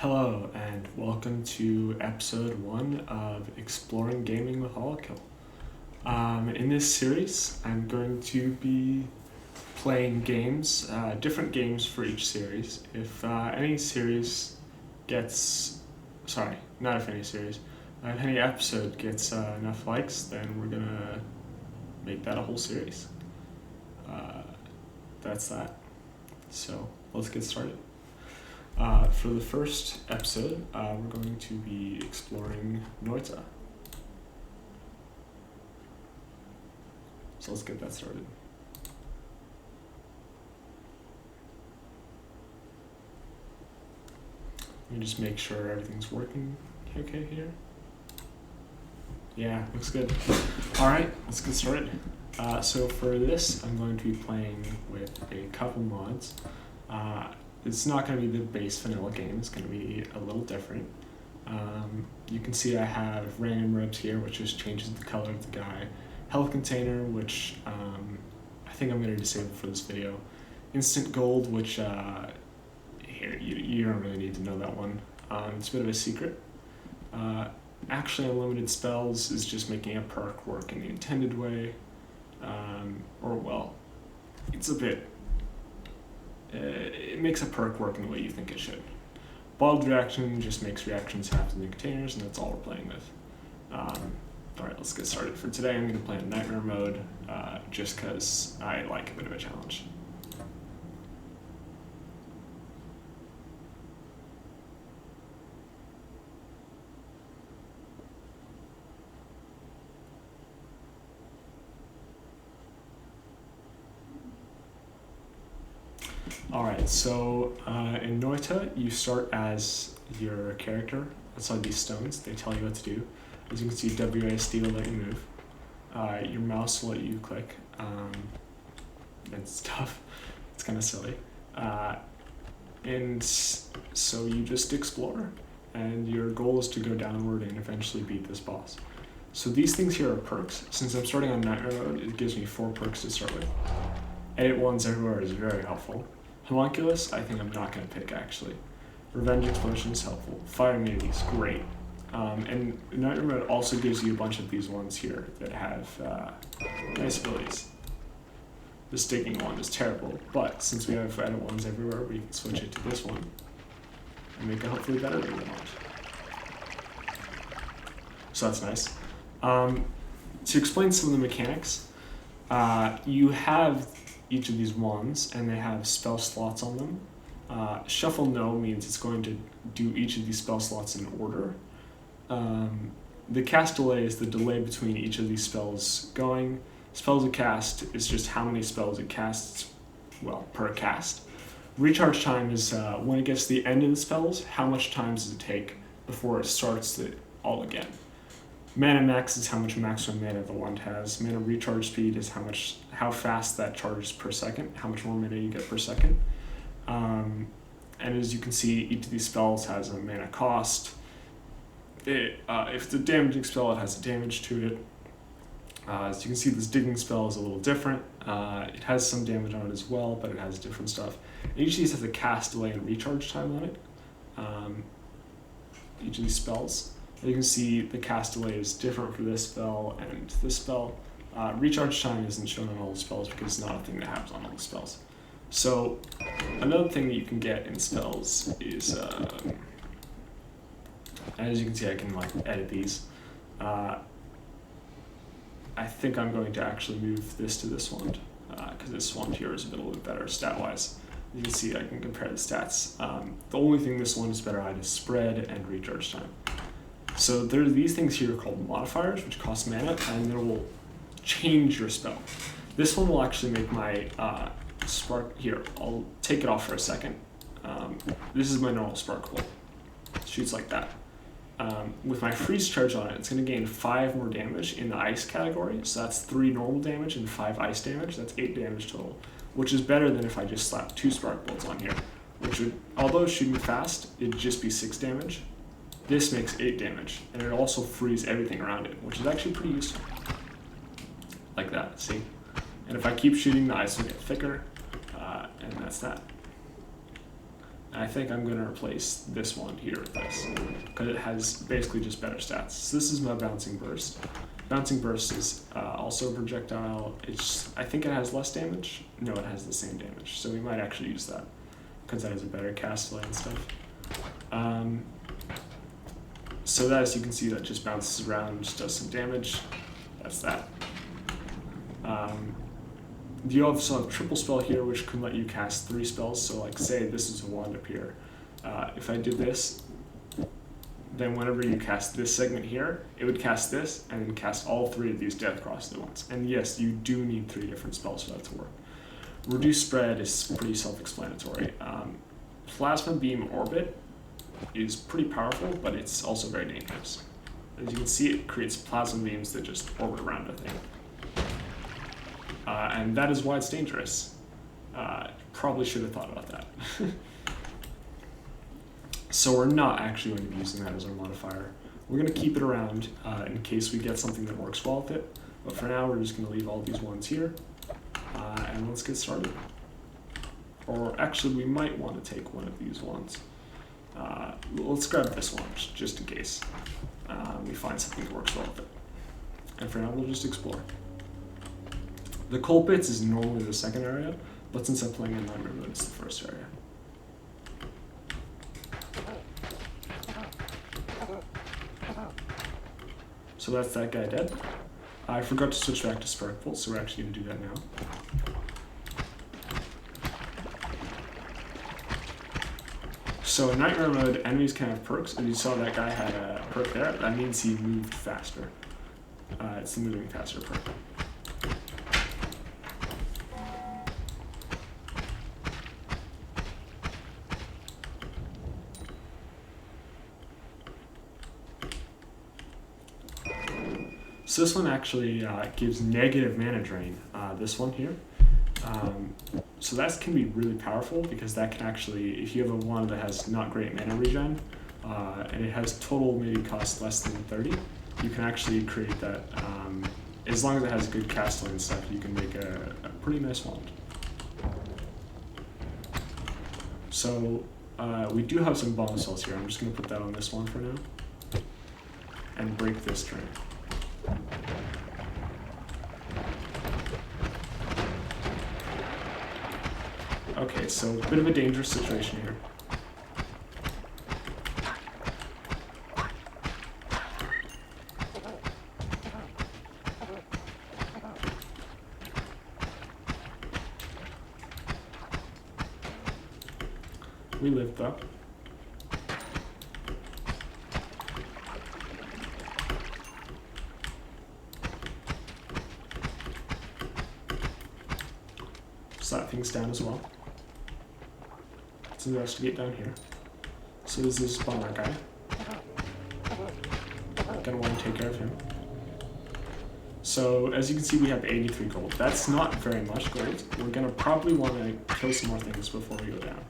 Hello and welcome to episode 1 of Exploring Gaming with Holokill. In this series, I'm going to be playing games, different games for each series. If any series gets, sorry, not if any series, if any episode gets enough likes, then we're gonna make that a whole series. That's that. So let's get started. For the first episode, we're going to be exploring Noita. So let's get that started. Let me just make sure everything's working okay here. Yeah, looks good. Alright, let's get started. So for this, I'm going to be playing with a couple mods. It's not going to be the base vanilla game, it's going to be a little different. You can see I have random ropes here, which just changes the color of the guy. Health container, which I think I'm going to disable for this video. Instant gold, which here, you don't really need to know that one. It's a bit of a secret. Actually, unlimited spells is just making a perk work in the intended way. It's a bit... it makes a perk work in the way you think it should. Bottled reaction just makes reactions happen in the containers, and that's all we're playing with. Alright, let's get started. For today, I'm going to play in Nightmare mode, just because I like a bit of a challenge. Alright, so in Noita, you start as your character outside these stones. They tell you what to do. As you can see, WASD will let you move. Your mouse will let you click. It's tough. It's kind of silly. And so you just explore, and your goal is to go downward and eventually beat this boss. So these things here are perks. Since I'm starting on Nightmare mode, it gives me 4 perks to start with. Edit ones everywhere is very helpful. Homunculus, I think I'm not going to pick, actually. Revenge Explosion is helpful. Fire Immunity is great. And Nightmare mode also gives you a bunch of these ones here that have nice abilities. The Sticking one is terrible, but since we have edit ones everywhere, we can switch it to this one and make it hopefully better than we want. So that's nice. To explain some of the mechanics, you have each of these wands, and they have spell slots on them. Shuffle no means it's going to do each of these spell slots in order. The cast delay is the delay between each of these spells going. Spells it cast is just how many spells it casts, well, per cast. Recharge time is when it gets to the end of the spells, how much time does it take before it starts it all again. Mana max is how much maximum mana the wand has. Mana recharge speed is how fast that charges per second, how much more mana you get per second. And as you can see, each of these spells has a mana cost. If it's a damaging spell, it has a damage to it. As you can see, this digging spell is a little different. It has some damage on it as well, but it has different stuff. And each of these has a cast delay and recharge time on it. Each of these spells. You can see the cast delay is different for this spell and this spell. Recharge time isn't shown on all the spells because it's not a thing that happens on all the spells. So another thing that you can get in spells is, as you can see, I can edit these. I think I'm going to actually move this to this wand because this wand here is a little bit better stat-wise. You can see I can compare the stats. The only thing this one is better at is spread and recharge time. So there are these things here called Modifiers, which cost mana, and they will change your spell. This one will actually make my spark... Here, I'll take it off for a second. This is my normal spark bolt. It shoots like that. With my freeze charge on it, it's going to gain 5 more damage in the ice category. So that's 3 normal damage and 5 ice damage. That's 8 damage total, which is better than if I just slapped 2 spark bolts on here, which would, although shooting fast, it'd just be 6 damage. This makes 8 damage, and it also frees everything around it, which is actually pretty useful. Like that, see? And if I keep shooting, the ice will get thicker, and that's that. I think I'm going to replace this one here with this, because it has basically just better stats. So this is my Bouncing Burst. Bouncing Burst is also a projectile. I think it has less damage. No, it has the same damage. So we might actually use that, because that has a better cast delay and stuff. So that, as you can see, that just bounces around, just does some damage. That's that. You also have Triple Spell here, which can let you cast 3 spells. So like, say this is a wand up here. If I did this, then whenever you cast this segment here, it would cast this and then cast all 3 of these Death Crosses at once. And yes, you do need 3 different spells for that to work. Reduced Spread is pretty self-explanatory. Plasma Beam Orbit is pretty powerful, but it's also very dangerous. As you can see, it creates plasma beams that just orbit around a thing. And that is why it's dangerous. Probably should have thought about that. So we're not actually going to be using that as our modifier. We're going to keep it around in case we get something that works well with it. But for now, we're just going to leave all these ones here. And let's get started. Or actually, we might want to take one of these ones. Let's grab this one, just in case we find something that works well with it. And for now, we'll just explore. The Coal Pits is normally the second area, but since I'm playing in Nightmare Mode, it's the first area. So that's that guy dead. I forgot to switch back to Spark Bolt, so we're actually going to do that now. So in Nightmare Mode, enemies can have perks. If you saw that guy had a perk there, that means he moved faster. It's the moving faster perk. So this one actually gives negative mana drain, this one here. So that can be really powerful, because that can actually, if you have a wand that has not great mana regen, and it has total maybe cost less than 30, you can actually create that. As long as it has good cast and stuff, you can make a pretty nice wand. So we do have some bomb cells here. I'm just going to put that on this one for now, and break this drain. Okay, so a bit of a dangerous situation here. We lived though. Slap things down as well. Let's investigate down here. So this is this spawner guy. Gonna want to take care of him. So as you can see, we have 83 gold. That's not very much gold. We're gonna probably want to kill some more things before we go down.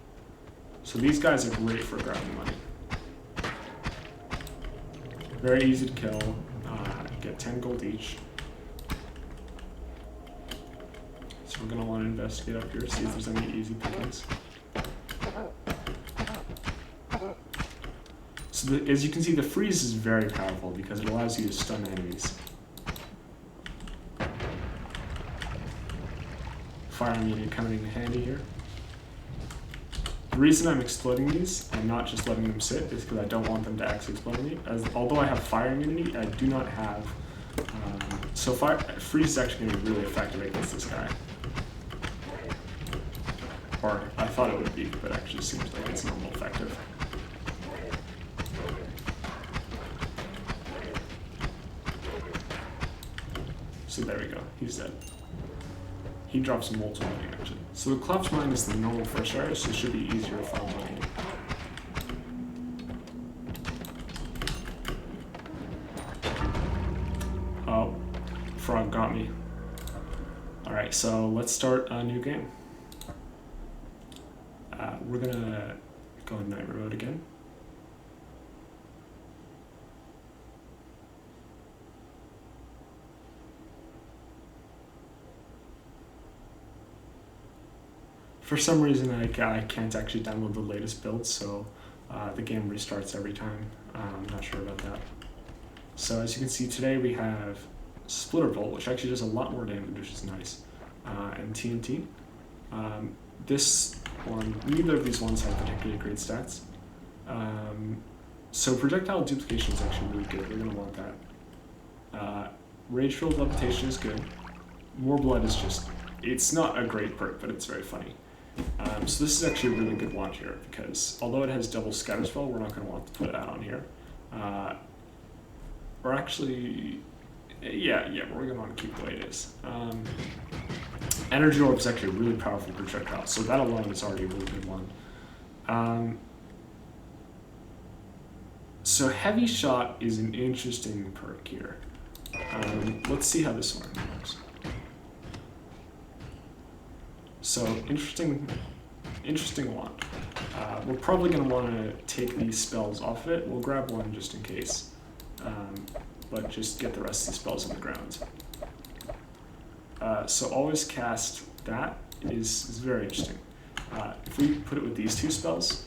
So these guys are great for grabbing money. Very easy to kill. Get 10 gold each. So we're gonna want to investigate up here, see if there's any easy pickings. So as you can see, the freeze is very powerful because it allows you to stun enemies. Fire immunity coming in handy here. The reason I'm exploding these and not just letting them sit is because I don't want them to actually explode me. Although I have fire immunity, I do not have. So freeze is actually going to be really effective against this guy. Or I thought it would be, but actually seems like it's normal effective. So there we go, he's dead. He drops multiple money actually. So the collapse mine is the normal first area, so it should be easier to find money. Oh, frog got me. Alright, so let's start a new game. We're gonna go in Nightmare Mode again. For some reason, I can't actually download the latest build, so the game restarts every time. I'm not sure about that. So as you can see, today we have Splitter Bolt, which actually does a lot more damage, which is nice, and TNT. This one, neither of these ones have particularly great stats. So projectile duplication is actually really good. We're going to want that. Rage Field Levitation is good. More Blood is just, it's not a great perk, but it's very funny. So this is actually a really good wand here, because although it has double Scatter Spell, we're not going to want to put that on here. Or actually, yeah, we're going to want to keep it the way it is. Energy Orb is actually a really powerful projectile, so that alone is already a really good one. So Heavy Shot is an interesting perk here. Let's see how this one works. So interesting wand. We're probably going to want to take these spells off it. We'll grab one just in case, but just get the rest of the spells on the ground. So always cast that is very interesting. If we put it with these two spells,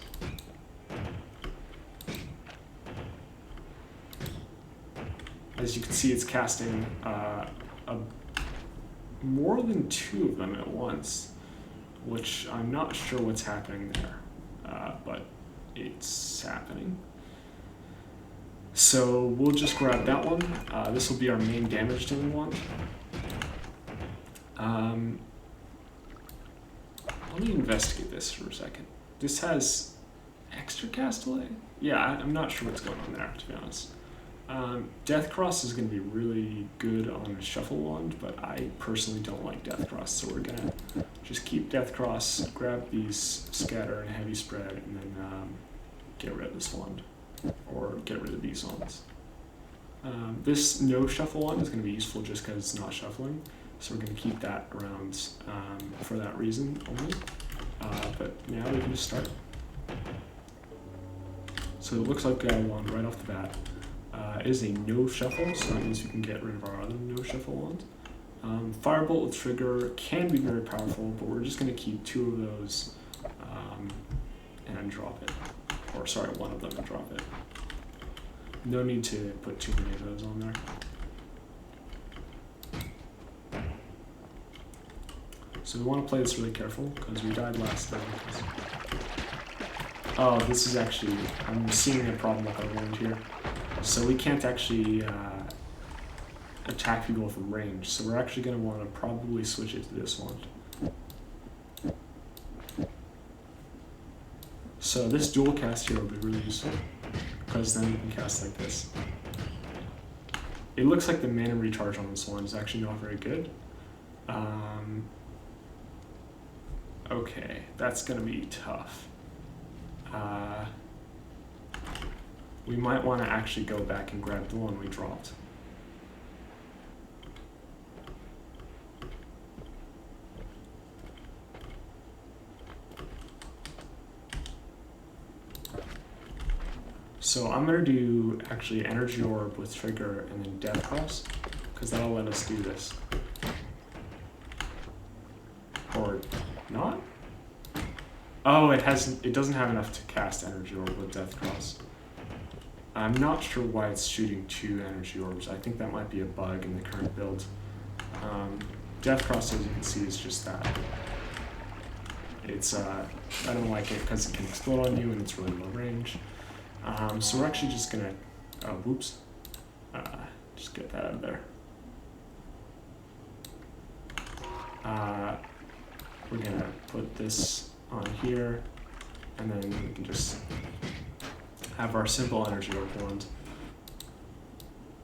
as you can see, it's casting more than two of them at once, which I'm not sure what's happening there, but it's happening. So we'll just grab that one. This will be our main damage dealing one. Let me investigate this for a second. This has extra cast delay? Yeah, I'm not sure what's going on there, to be honest. Death Cross is going to be really good on a Shuffle Wand, but I personally don't like Death Cross, so we're going to just keep Death Cross, grab these Scatter and Heavy Spread, and then get rid of this wand, or get rid of these wands. This no Shuffle Wand is going to be useful just because it's not shuffling, so we're going to keep that around for that reason only. But now we can just start. So it looks like we got a wand right off the bat. It is a no shuffle, so that means we can get rid of our other no shuffle wand. Firebolt with Trigger can be very powerful, but we're just going to keep two of those and drop it. Or sorry, one of them and drop it. No need to put too many of those on there. So we want to play this really careful, because we died last time. Oh, this is actually, I'm seeing a problem with our wand here. So we can't actually attack people from range, so we're actually going to want to probably switch it to this one. So this dual cast here will be really useful, because then we can cast like this. It looks like the mana recharge on this one is actually not very good. Okay, that's going to be tough. We might want to actually go back and grab the one we dropped. So I'm going to do actually Energy Orb with Trigger and then Death Cross, because that'll let us do this. Or not? Oh, it doesn't have enough to cast Energy Orb with Death Cross. I'm not sure why it's shooting two Energy Orbs. I think that might be a bug in the current build. Death Cross, as you can see, is just that. It's I don't like it because it can explode on you and it's really low range. So we're actually just gonna, oh, whoops. Just get that out of there. We're gonna put this on here, and then we can just have our simple Energy Orb wand.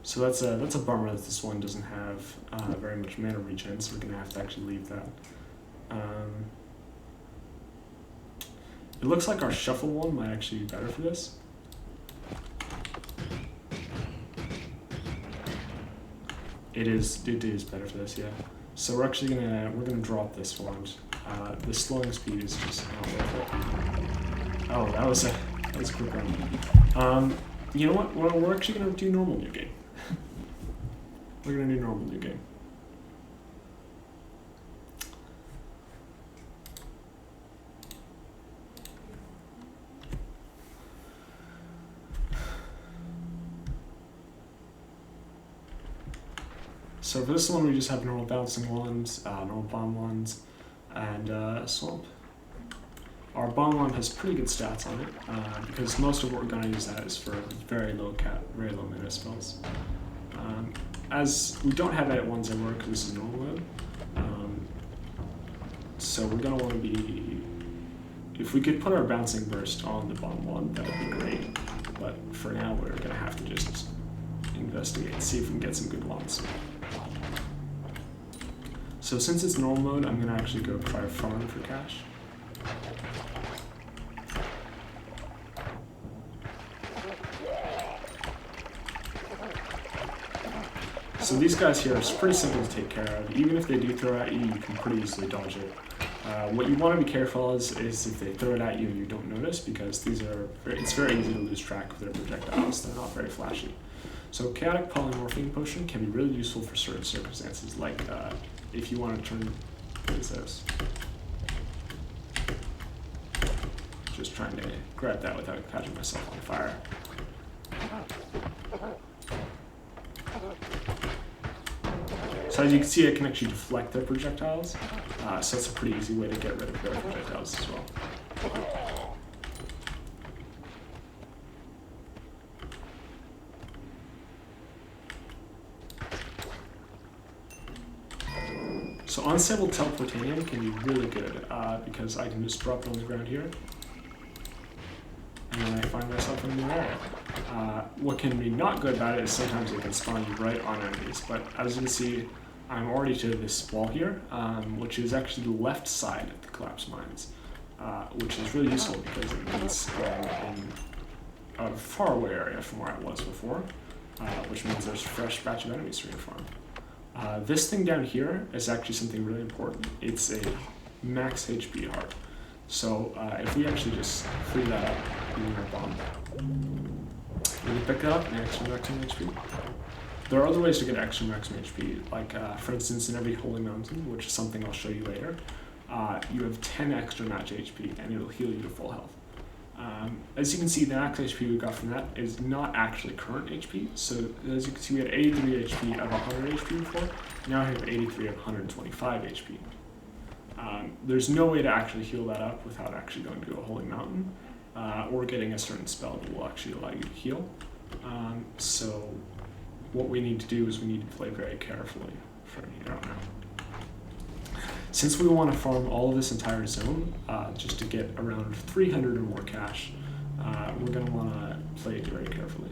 So that's a bummer that this one doesn't have very much mana regen, so we're gonna have to actually leave that. It looks like our Shuffle one might actually be better for this. It is better for this, yeah. So we're actually gonna drop this wand. The slowing speed is just not worth it. Oh, that was a quick run. You know what? Well, we're actually gonna do normal new game. We're gonna do normal new game. So for this one, we just have normal bouncing ones, normal bomb ones, and swamp. Our bomb one has pretty good stats on it, because most of what we're going to use that is for very low mana spells. As we don't have edit ones anymore because this is normal mode, so we're going to want to be, if we could put our bouncing burst on the bomb one, that would be great, but for now we're going to have to just investigate, see if we can get some good ones. So since it's normal mode, I'm going to actually go try farm for cash. So these guys here are pretty simple to take care of. Even if they do throw at you, you can pretty easily dodge it. What you want to be careful is if they throw it at you and you don't notice, because it's very easy to lose track of their projectiles. They're not very flashy. So Chaotic Polymorphine Potion can be really useful for certain circumstances, like if you want to turn, what is this? Just trying to grab that without catching myself on fire. So as you can see, it can actually deflect their projectiles, so it's a pretty easy way to get rid of their projectiles as well. So Unstable Teleportanium can be really good, because I can just drop it on the ground here, and then I find myself in a new area. What can be not good about it is sometimes it can spawn you right on enemies, but as you can see, I'm already to this wall here, which is actually the left side of the collapsed mines, which is really useful because it means in a far away area from where I was before, which means there's a fresh batch of enemies to farm. This thing down here is actually something really important. It's a max HP heart. So if we actually just free that up using our bomb, we can pick it up and extra maximum HP. There are other ways to get extra maximum HP, like for instance in every holy mountain, which is something I'll show you later, you have 10 extra match HP and it'll heal you to full health. As you can see, the max HP we got from that is not actually current HP, so as you can see we had 83 HP of 100 HP before, now I have 83 of 125 HP. There's no way to actually heal that up without actually going to a holy mountain, or getting a certain spell that will actually allow you to heal. So what we need to do is we need to play very carefully from here on out. Since we want to farm all of this entire zone, just to get around 300 or more cash, we're going to want to play it very carefully.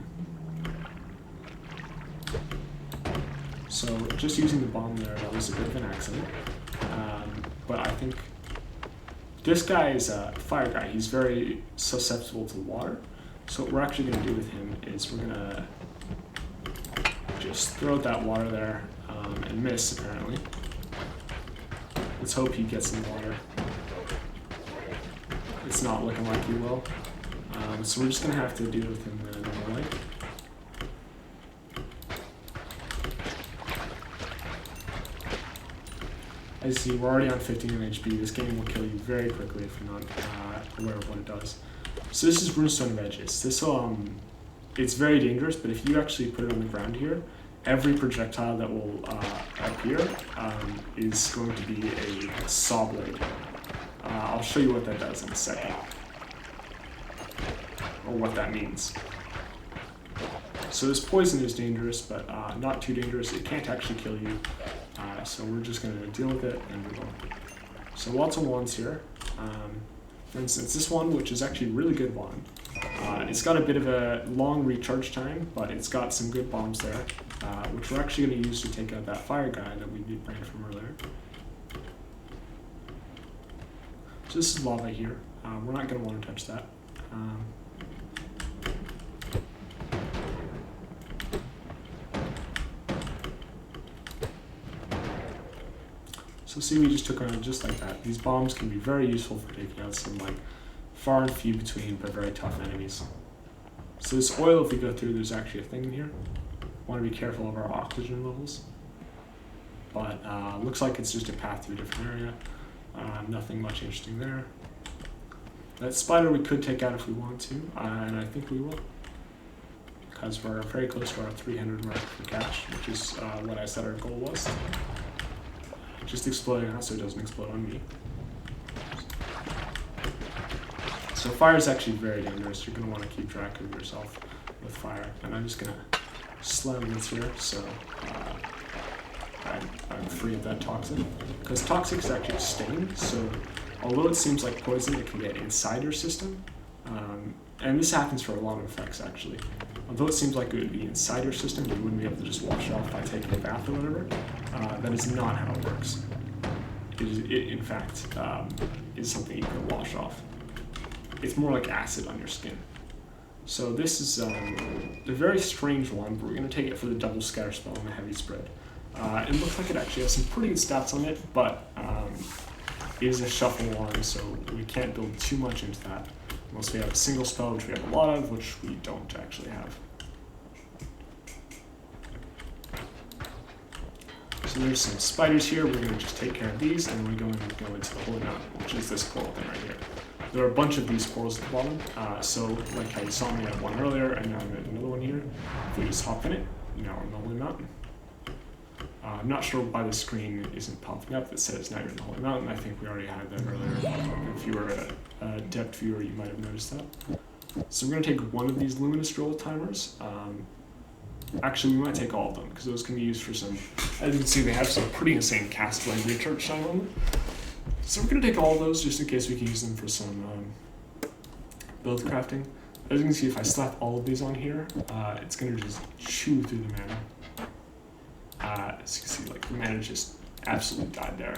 So just using the bomb there, that was a bit of an accident. But I think this guy is a fire guy. He's very susceptible to water. So what we're actually going to do with him is we're going to just throw that water there and miss, apparently. Let's hope he gets in the water. It's not looking like he will. So we're just going to have to deal with him in a normal way. As you see, we're already on 15 HP. This game will kill you very quickly if you're not aware of what it does. So this is Runestone of Edges. This it's very dangerous, but if you actually put it on the ground here, every projectile that will appear is going to be a saw blade. I'll show you what that does in a second, or what that means. So this poison is dangerous, but not too dangerous. It can't actually kill you. So we're just going to deal with it and move on. So lots of wands here. For instance, this one, which is actually a really good wand. It's got a bit of a long recharge time, but it's got some good bombs there, which we're actually going to use to take out that fire guy that we ran from earlier. So this is lava here. We're not going to want to touch that. So see, we just took on just like that. These bombs can be very useful for taking out some like far and few between but very tough enemies. So this oil, if we go through, there's actually a thing in here. Want to be careful of our oxygen levels. But looks like it's just a path to a different area. Nothing much interesting there. That spider we could take out if we want to, and I think we will. because we're very close to our 300 mark for cash, which is what I said our goal was. Just exploding out so it doesn't explode on me. So fire is actually very dangerous. You're going to want to keep track of yourself with fire. And I'm just going to slam this here so I'm free of that toxic. Because toxic is actually a stain, so although it seems like poison, it can get inside your system. And this happens for a lot of effects, actually. Although it seems like it would be inside your system, you wouldn't be able to just wash it off by taking a bath or whatever. That is not how it works. It in fact, is something you can wash off. It's more like acid on your skin. So this is a very strange one, but we're going to take it for the double scatter spell and the heavy spread. It looks like it actually has some pretty good stats on it, but it is a shuffle one, so we can't build too much into that. Unless we have a single spell, which we have a lot of, which we don't actually have. So there's some spiders here. We're going to just take care of these, and we're going to go into the Holy Mountain, which is this coral thing right here. There are a bunch of these corals at the bottom. So like how you saw me at one earlier, and now I'm at another one here. If we just hop in it, now we're in the Holy Mountain. I'm not sure why the screen isn't popping up that says now you're in the Holy Mountain. I think we already had that earlier. If you were a depth viewer, you might have noticed that. So we're going to take one of these luminous drill timers. Actually, we might take all of them, because those can be used for some, as you can see, they have some pretty insane cast blade recharge time on them. So we're going to take all of those just in case we can use them for some build crafting. As you can see, if I slap all of these on here, it's going to just chew through the mana. As you can see, like the mana just absolutely died there.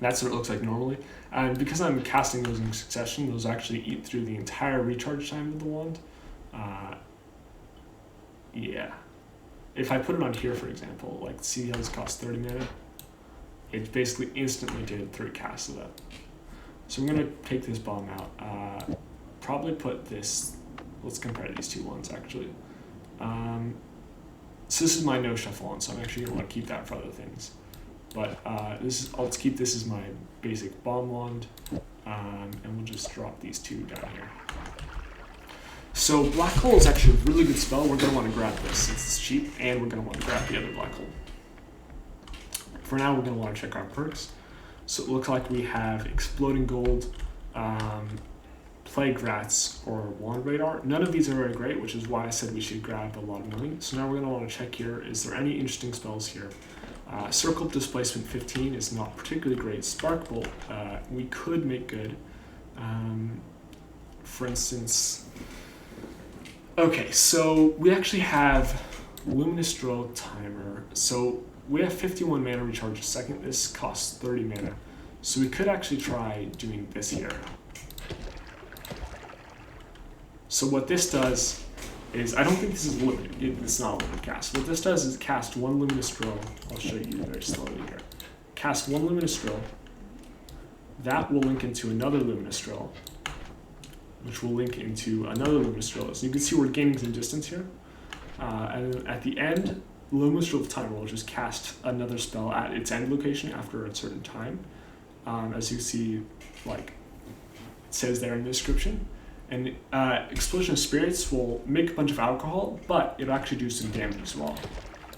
That's what it looks like normally. And because I'm casting those in succession, those actually eat through the entire recharge time of the wand. Yeah. If I put it on here, for example, like see how this costs 30 mana? It basically instantly did 3 casts of that. So I'm going to take this bomb out. Probably put this, let's compare these two ones actually. So this is my no shuffle on, so I'm actually going to want to keep that for other things. But I'll keep this as my basic bomb wand, and we'll just drop these two down here. So black hole is actually a really good spell. We're going to want to grab this. It's cheap, and we're going to want to grab the other black hole. For now, we're going to want to check our perks. So it looks like we have Exploding Gold, Plague Rats, or Wand Radar. None of these are very great, which is why I said we should grab a lot of money. So now we're going to want to check here, is there any interesting spells here? Circle Displacement 15 is not particularly great. Spark Bolt, we could make good. For instance, okay, so we actually have Luminous Drill Timer. So we have 51 mana recharge a second. This costs 30 mana. So we could actually try doing this here. So what this does is, I don't think this is limited. It's not a limited cast. What this does is cast one Luminous Drill. I'll show you very slowly here. Cast one Luminous Drill. That will link into another Luminous Drill, which will link into another Luminous Drill. So you can see we're gaining some distance here. And at the end, Luminous Drill Timer will just cast another spell at its end location after a certain time. As you see, like it says there in the description. And Explosion of Spirits will make a bunch of alcohol, but it'll actually do some damage as well.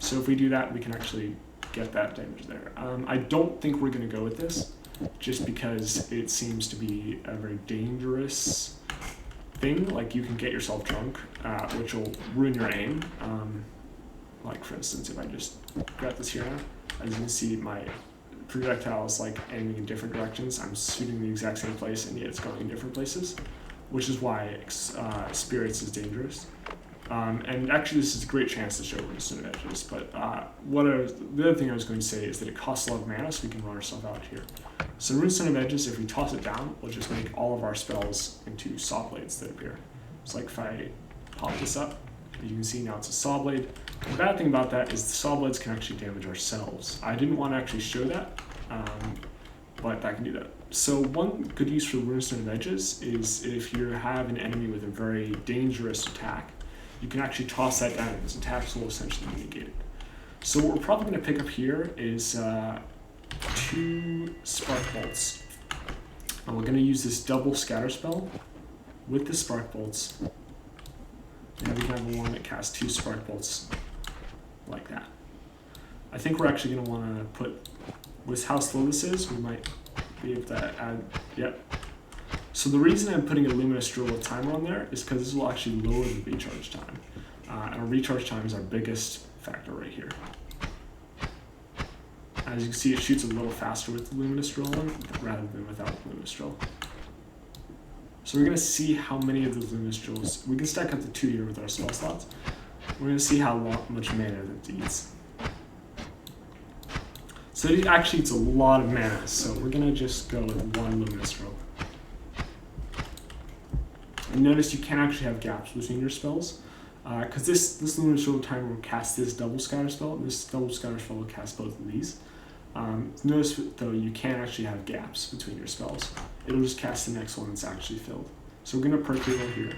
So if we do that, we can actually get that damage there. I don't think we're going to go with this, just because it seems to be a very dangerous thing. Like, you can get yourself drunk, which will ruin your aim. Like, for instance, if I just grab this here now, as you can see, my projectile is like aiming in different directions. I'm shooting the exact same place, and yet it's going in different places, which is why Spirits is dangerous. And actually, this is a great chance to show Runestone of Edges, but the other thing I was going to say is that it costs a lot of mana, so we can run ourselves out here. So Runestone of Edges, if we toss it down, will just make all of our spells into saw blades that appear. It's like if I pop this up, you can see now it's a saw blade. The bad thing about that is the saw blades can actually damage ourselves. I didn't want to actually show that, but I can do that. So one good use for Runestone of Edges is if you have an enemy with a very dangerous attack, you can actually toss that down, because attacks will essentially be negated. So what we're probably going to pick up here is 2 Spark Bolts. And we're going to use this double scatter spell with the Spark Bolts And we can have one that casts 2 spark bolts like that. I think we're actually going to want to put, with how slow this is, we might be able to add, yep. So the reason I'm putting a luminous drill with timer on there is because this will actually lower the recharge time. And our recharge time is our biggest factor right here. As you can see, it shoots a little faster with the luminous drill on rather than without the luminous drill. So we're going to see how many of those luminous drills, we can stack up to 2 here with our spell slots. We're going to see how much mana that eats. So it actually eats a lot of mana, so we're going to just go with 1 luminous drill. And notice you can actually have gaps between your spells, because this luminous drill timer will cast this double scatter spell, and this double scatter spell will cast both of these. Notice though you can actually have gaps between your spells. It'll just cast the next one that's actually filled. So we're going to perk it over here.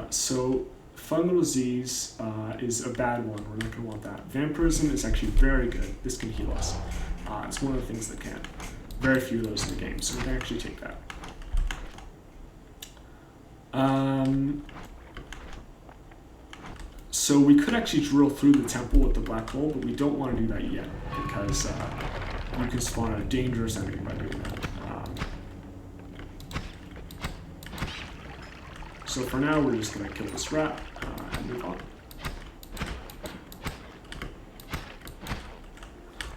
So Fungal Disease is a bad one. We're not going to want that. Vampirism is actually very good. This can heal us. It's one of the things that can. Very few of those in the game, so we can actually take that. So we could actually drill through the temple with the black hole, but we don't want to do that yet because you can spawn a dangerous enemy by doing that. So for now, we're just going to kill this rat and move on.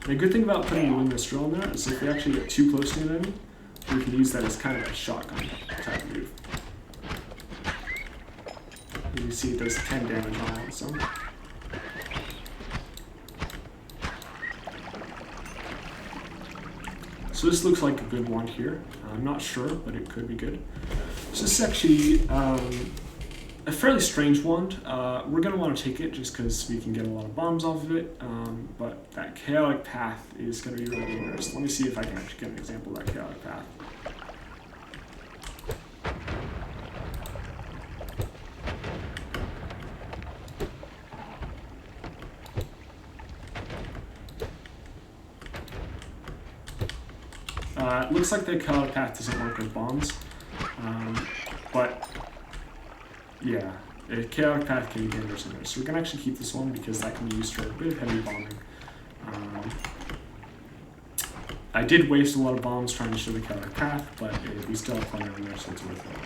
And the good thing about putting a luminous drill in there is if we actually get too close to an enemy, we can use that as kind of a shotgun type move. You can see it does 10 damage on its own. So this looks like a good one here. I'm not sure, but it could be good. So this is actually a fairly strange wand. We're going to want to take it just because we can get a lot of bombs off of it, but that chaotic path is going to be really dangerous. Let me see if I can actually get an example of that chaotic path. It looks like the chaotic path doesn't work with bombs, but yeah, a chaotic path can be dangerous in there. So we're going to actually keep this one because that can be used for a bit of heavy bombing. I did waste a lot of bombs trying to show the chaotic path, but we still have plenty on there, so it's worth it.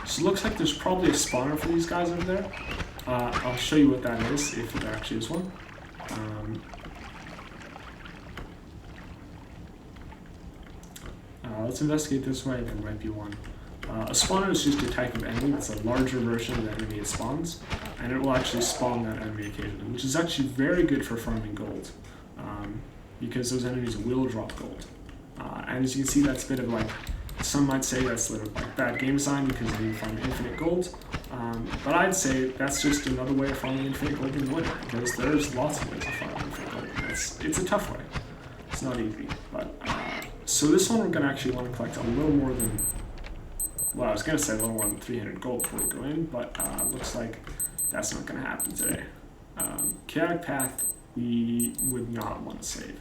So it looks like there's probably a spawner for these guys over there. I'll show you what that is, if there actually is one. Let's investigate this way, there might be one. A spawner is just a type of enemy that's a larger version of the enemy it spawns, and it will actually spawn that enemy occasionally, which is actually very good for farming gold, because those enemies will drop gold. And as you can see, that's a bit of like, some might say that's sort of like bad game design because you farm infinite gold, but I'd say that's just another way of farming infinite gold in Noita, because there's lots of ways to farm infinite gold. It's a tough way. It's not easy, but so this one we're going to actually want to collect a little more than, well, I was going to say a little more than 300 gold before we go in, but looks like that's not going to happen today. Chaotic Path we would not want to save.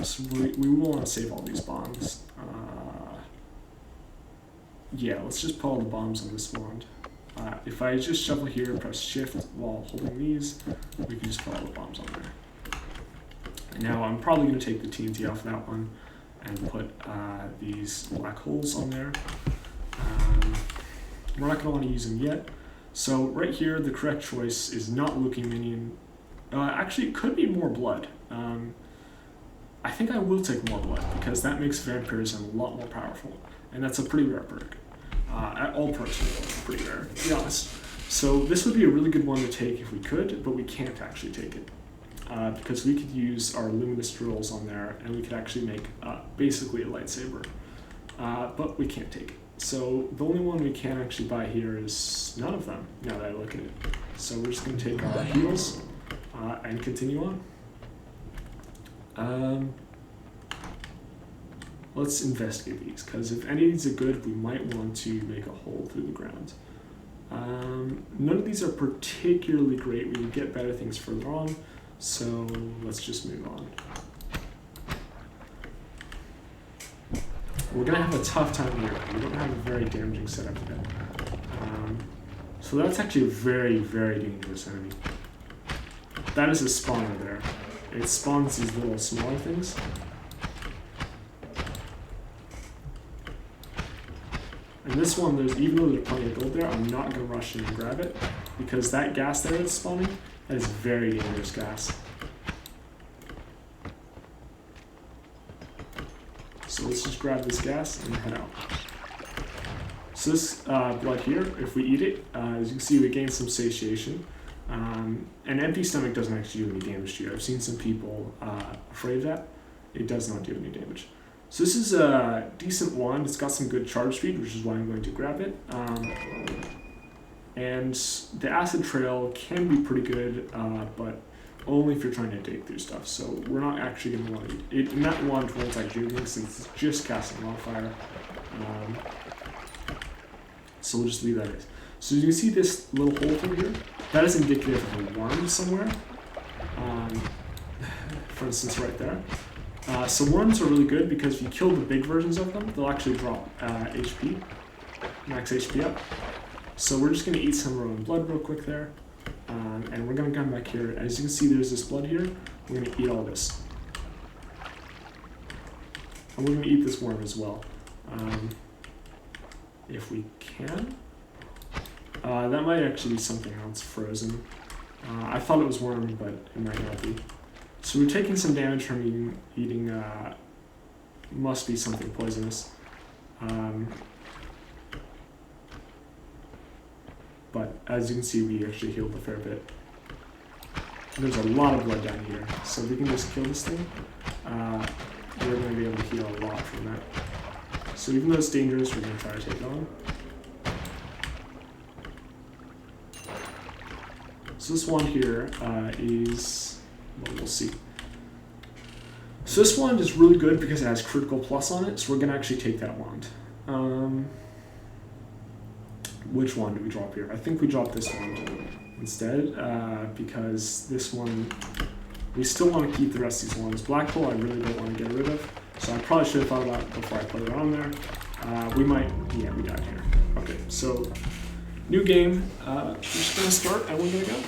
So we will want to save all these bombs. Yeah, let's just put all the bombs on this wand. If I just shovel here and press shift while holding these, we can just put all the bombs on there. And now I'm probably going to take the TNT off that one and put these black holes on there. We're not going to want to use them yet. So right here, the correct choice is not looking minion. Actually, it could be more blood. I think I will take more blood because that makes vampirism a lot more powerful. And that's a pretty rare perk. All perks are pretty rare, to be honest. So this would be a really good one to take if we could, but we can't actually take it. Because we could use our luminous drills on there and we could actually make basically a lightsaber. But we can't take it. So the only one we can actually buy here is none of them, now that I look at it. So we're just going to take our heals and continue on. Let's investigate these, because if any of these are good, we might want to make a hole through the ground. None of these are particularly great. We would get better things further on, so let's just move on. we're gonna have a tough time here. We don't have a very damaging setup yet. So that's actually a very, very dangerous enemy. That is a spawner there. It spawns these little smaller things. And this one, even though there's plenty of gold there, I'm not going to rush in and grab it, because that gas there that's spawning, that is very dangerous gas. So let's just grab this gas and head out. So this blood here, if we eat it, as you can see, we gain some satiation. An empty stomach doesn't actually do any damage to you. I've seen some people afraid of that. It does not do any damage. So this is a decent wand. It's got some good charge speed, which is why I'm going to grab it. And the acid trail can be pretty good, but only if you're trying to dig through stuff. So we're not actually going to want to eat it. And that wand won't actually do anything since it's just casting modifier. So we'll just leave that as. So you can see this little hole through here? That is indicative of a worm somewhere. For instance, right there. So worms are really good because if you kill the big versions of them, they'll actually drop HP, max HP up. So we're just going to eat some of our own blood real quick there. And we're going to come back here. As you can see, there's this blood here. We're going to eat all this. And we're going to eat this worm as well. If we can. That might actually be something else frozen. I thought it was worm, but it might not be. So we're taking some damage from eating must be something poisonous. But as you can see, we actually healed a fair bit. There's a lot of blood down here, so if we can just kill this thing, we're going to be able to heal a lot from that. So even though it's dangerous, we're going to try to take it on. So this wand here is, well, we'll see. So this wand is really good because it has critical plus on it, so we're going to actually take that wand. Which wand do we drop here? I think we drop this wand instead, because this one, we still want to keep the rest of these wands. Black hole I really don't want to get rid of, so I probably should have thought about it before I put it on there. We might, yeah, we died here. Okay, so new game, we're just going to start and we're going to go.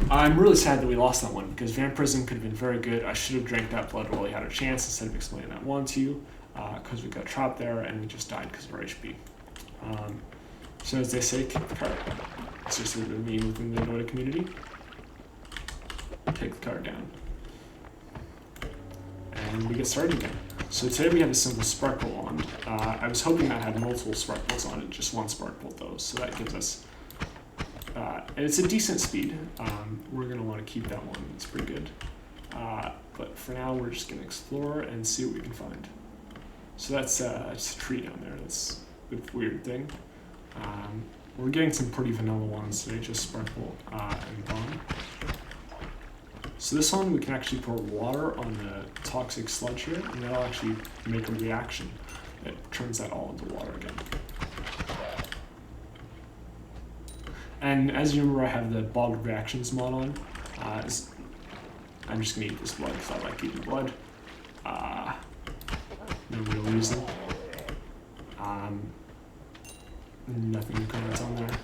I'm really sad that we lost that one because Vampirism could have been very good. I should have drank that blood while we had a chance instead of explaining that one to you, because we got trapped there and we just died because of our HP. So as they say, kick the card. It's just a meme within the Noita community. Take the card down. And we get started again. So today we have a simple sparkle wand. I was hoping that had multiple sparkles on it, just one sparkle though, so that gives us, and it's a decent speed. We're going to want to keep that one, it's pretty good. But for now we're just going to explore and see what we can find. So that's just a tree down there, that's a weird thing. We're getting some pretty vanilla ones today, just sparkle and bomb. So this one, we can actually pour water on the toxic sludge here, and that'll actually make a reaction that turns that all into water again. And as you remember, I have the bottled reactions mod on. I'm just going to eat this blood because I like eating blood. No real reason. Nothing to comment on there.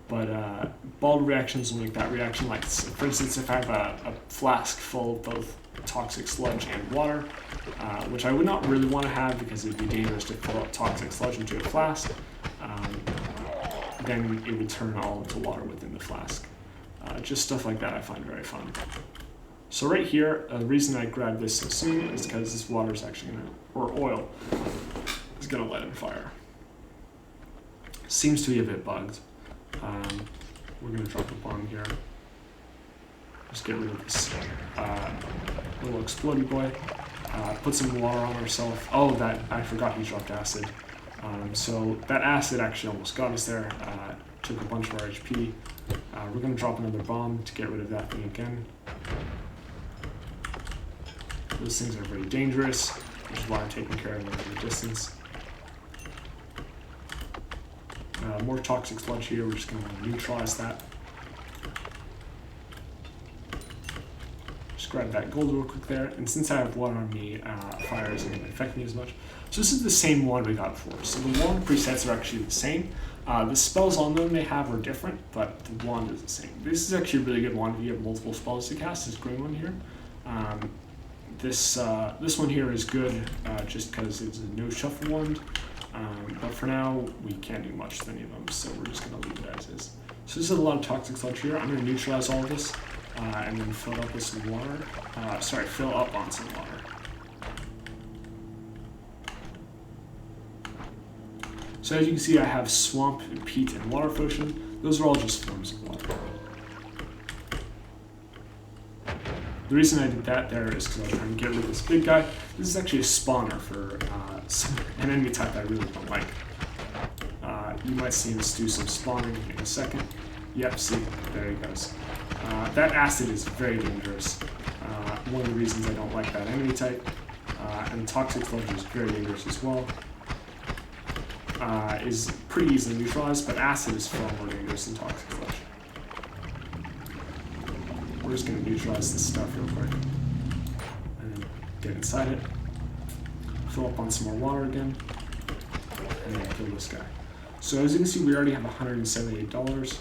But bottled reactions will make that reaction, like for instance if I have a flask full of both toxic sludge and water, which I would not really want to have because it would be dangerous to fill up toxic sludge into a flask, then it would turn all into water within the flask. Just stuff like that I find very fun. So right here, the reason I grabbed this so soon is because this water is actually going to, or oil, is going to light on fire. Seems to be a bit bugged. We're going to drop a bomb here. Just get rid of this little explodey boy. Put some water on ourselves. Oh, that I forgot he dropped acid. So that acid actually almost got us there. Took a bunch of our HP. We're going to drop another bomb to get rid of that thing again. Those things are very dangerous, which is why I'm taking care of them from a distance. More toxic sludge here, we're just going to neutralize that. Just Just grab that gold real quick there, and since I have water on me, fire isn't going to affect me as much. So this is the same wand we got before. So the wand presets are actually the same. The spells on them they have are different, but the wand is the same. This is actually a really good wand if you have multiple spells to cast, this green one here. This one here is good just because it's a no shuffle wand, but for now we can't do much with any of them, so we're just going to leave it as is. So this is a lot of toxic sludge here. I'm going to neutralize all of this and then fill it up with some water. Fill up on some water. So as you can see, I have swamp, peat, and water potion. Those are all just forms of water. The reason I did that there is because I was trying to get rid of this big guy. This is actually a spawner for an enemy type I really don't like. You might see him do some spawning in a second. Yep, see, there he goes. That acid is very dangerous. One of the reasons I don't like that enemy type. And toxic sludge is very dangerous as well. Is pretty easily neutralized, but acid is far more dangerous than toxic sludge. We're just going to neutralize this stuff real quick. And then get inside it. Fill up on some more water again. And then kill this guy. So as you can see, we already have $178.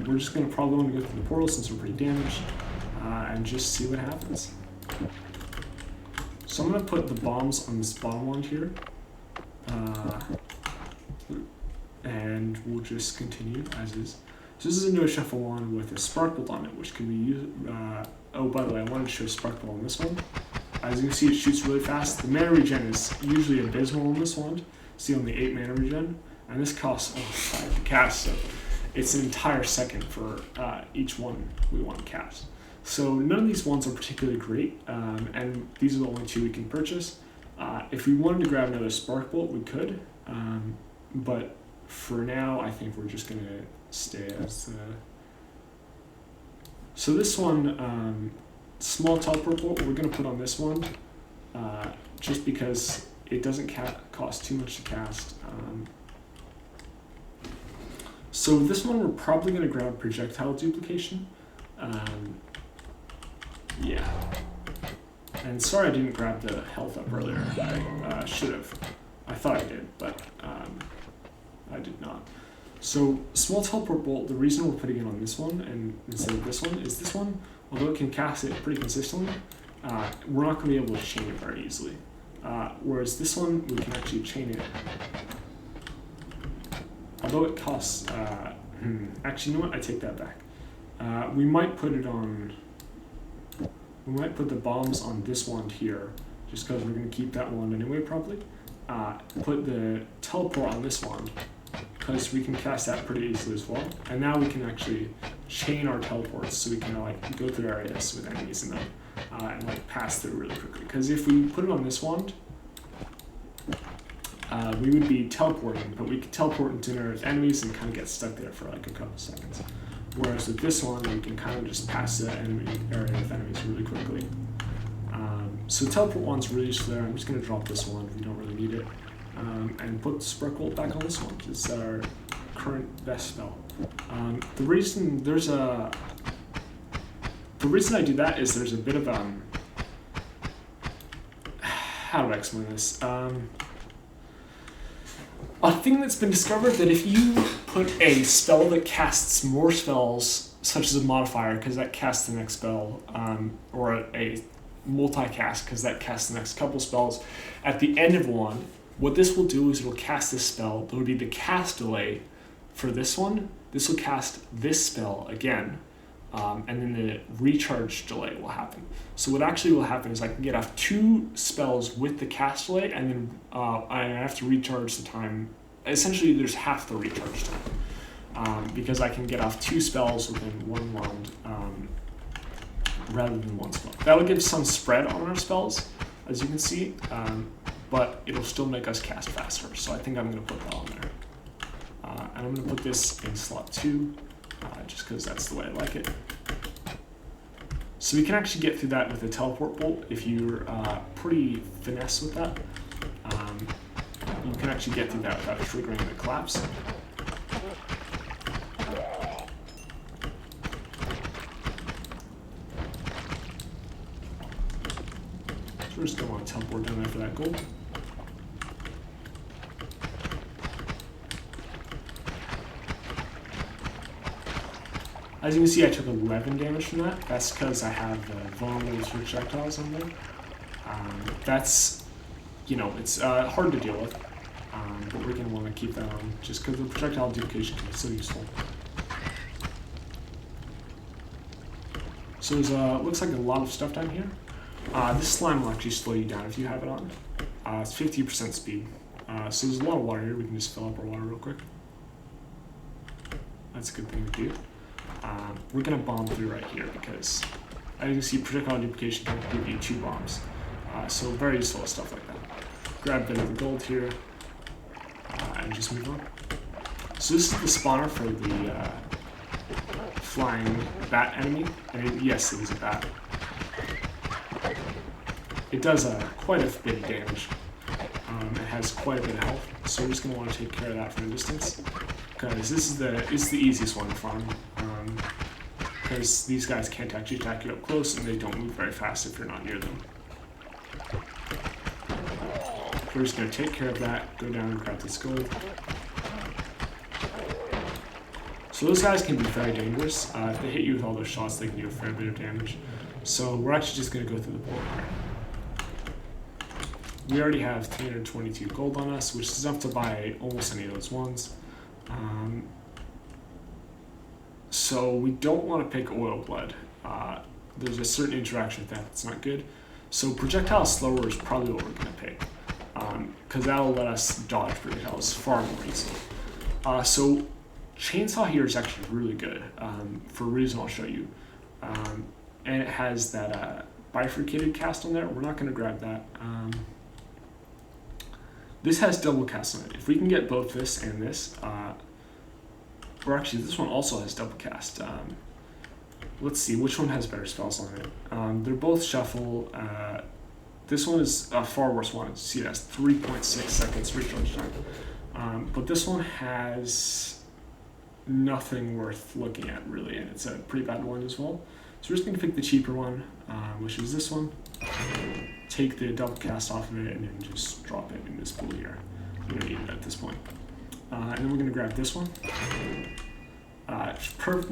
We're just going to probably want to go through the portal since we're pretty damaged. And just see what happens. So I'm going to put the bombs on this bottom one here. And we'll just continue as is. So this is a no shuffle wand with a spark bolt on it, which can be used. Oh, by the way, I wanted to show spark bolt on this one. As you can see, it shoots really fast. The mana regen is usually abysmal on this wand. See on the 8 mana regen, and this costs 5 to cast, so it's an entire second for each one we want to cast. So none of these wands are particularly great, and these are the only 2 we can purchase. If we wanted to grab another spark bolt, we could, but for now, I think we're just going to stay as So this one, small teleport bolt, we're going to put on this one, just because it doesn't cost too much to cast. So this one, we're probably going to grab projectile duplication. Yeah. And sorry I didn't grab the health up earlier. I should have. I thought I did, but I did not. So small teleport bolt, the reason we're putting it on this one and instead of this one is this one, although it can cast it pretty consistently, we're not going to be able to chain it very easily. Whereas this one, we can actually chain it. Although it costs, actually, you know what? I take that back. We might put it on. We might put the bombs on this wand here, just because we're going to keep that wand anyway, probably. Put the teleport on this wand, because we can cast that pretty easily as well. And now we can actually chain our teleports, so we can like go through areas with enemies in them and like pass through really quickly. Because if we put it on this wand, we would be teleporting, but we could teleport into an area with enemies and kind of get stuck there for like a couple seconds. Whereas with this one, we can kind of just pass the enemy area with enemies really quickly. So teleport one's really useful there. I'm just going to drop this one. We don't really need it. And put Sparkle back on this one. It's our current best spell. The reason I do that is there's a bit of how do I explain this? A thing that's been discovered that if you put a spell that casts more spells, such as a modifier, because that casts the next spell, or a multicast, because that casts the next couple spells, at the end of one, what this will do is it will cast this spell. There will be the cast delay for this one. This will cast this spell again, and then the recharge delay will happen. So what actually will happen is I can get off 2 spells with the cast delay, and then I have to recharge the time. Essentially, there's half the recharge time, because I can get off 2 spells within one wand rather than one spell. That would give some spread on our spells, as you can see, but it'll still make us cast faster. So I think I'm going to put that on there. And I'm going to put this in slot 2, just because that's the way I like it. So we can actually get through that with a teleport bolt if you're pretty finesse with that. You can actually get through that without triggering the collapse. we're just going to want to teleport down there for that gold. As you can see, I took 11 damage from that. That's because I have the vulnerable projectiles on there. That's, you know, it's hard to deal with, but we're going to want to keep that on just because the projectile duplication is so useful. So there's looks like a lot of stuff down here. This slime will actually slow you down if you have it on. It's 50% speed. So there's a lot of water here. We can just fill up our water real quick. That's a good thing to do. We're going to bomb through right here because, as you can see, projectile duplication can give you 2 bombs. So very useful stuff like that. Grab a bit of the gold here and just move on. So this is the spawner for the flying bat enemy. And yes, it is a bat. It does quite a bit of damage. It has quite a bit of health, so we're just going to want to take care of that from a distance. Because this is the easiest one to farm. Because these guys can't actually attack you up close, and they don't move very fast if you're not near them. We're just going to take care of that, go down and grab this gold. So those guys can be very dangerous. If they hit you with all those shots, they can do a fair bit of damage. So we're actually just going to go through the portal here. We already have 322 gold on us, which is enough to buy almost any of those ones. So we don't want to pick oil blood. There's a certain interaction with that that's not good. So projectile slower is probably what we're going to pick, because that'll let us dodge projectiles far more easily. So chainsaw here is actually really good for a reason I'll show you. And it has that bifurcated cast on there. We're not going to grab that. This has double cast on it. If we can get both this and this, or actually this one also has double cast. Let's see, which one has better spells on it? They're both shuffle. This one is a far worse one. See, it has 3.6 seconds recharge time. But this one has nothing worth looking at, really, and it's a pretty bad one as well. So we're just going to pick the cheaper one, which is this one. Take the double cast off of it and then just drop it in this pool here. We don't need it at this point. And then we're going to grab this one.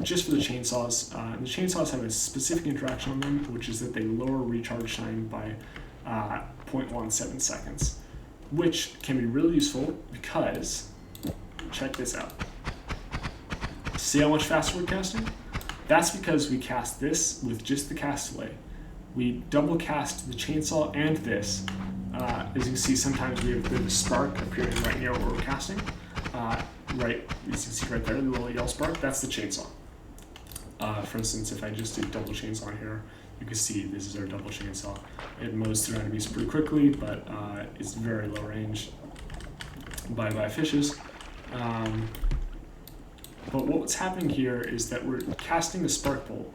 Just for the chainsaws. The chainsaws have a specific interaction on them, which is that they lower recharge time by 0.17 seconds, which can be really useful because, check this out. See how much faster we're casting? That's because we cast this with just the cast delay. We double cast the chainsaw and this. As you can see, sometimes we have a bit of a spark appearing right near where we're casting. Right, as you can see right there, the little yellow spark, that's the chainsaw. For instance, if I just do double chainsaw here, you can see this is our double chainsaw. It mows through enemies pretty quickly, but it's very low range. Bye-bye fishes. But what's happening here is that we're casting the spark bolt.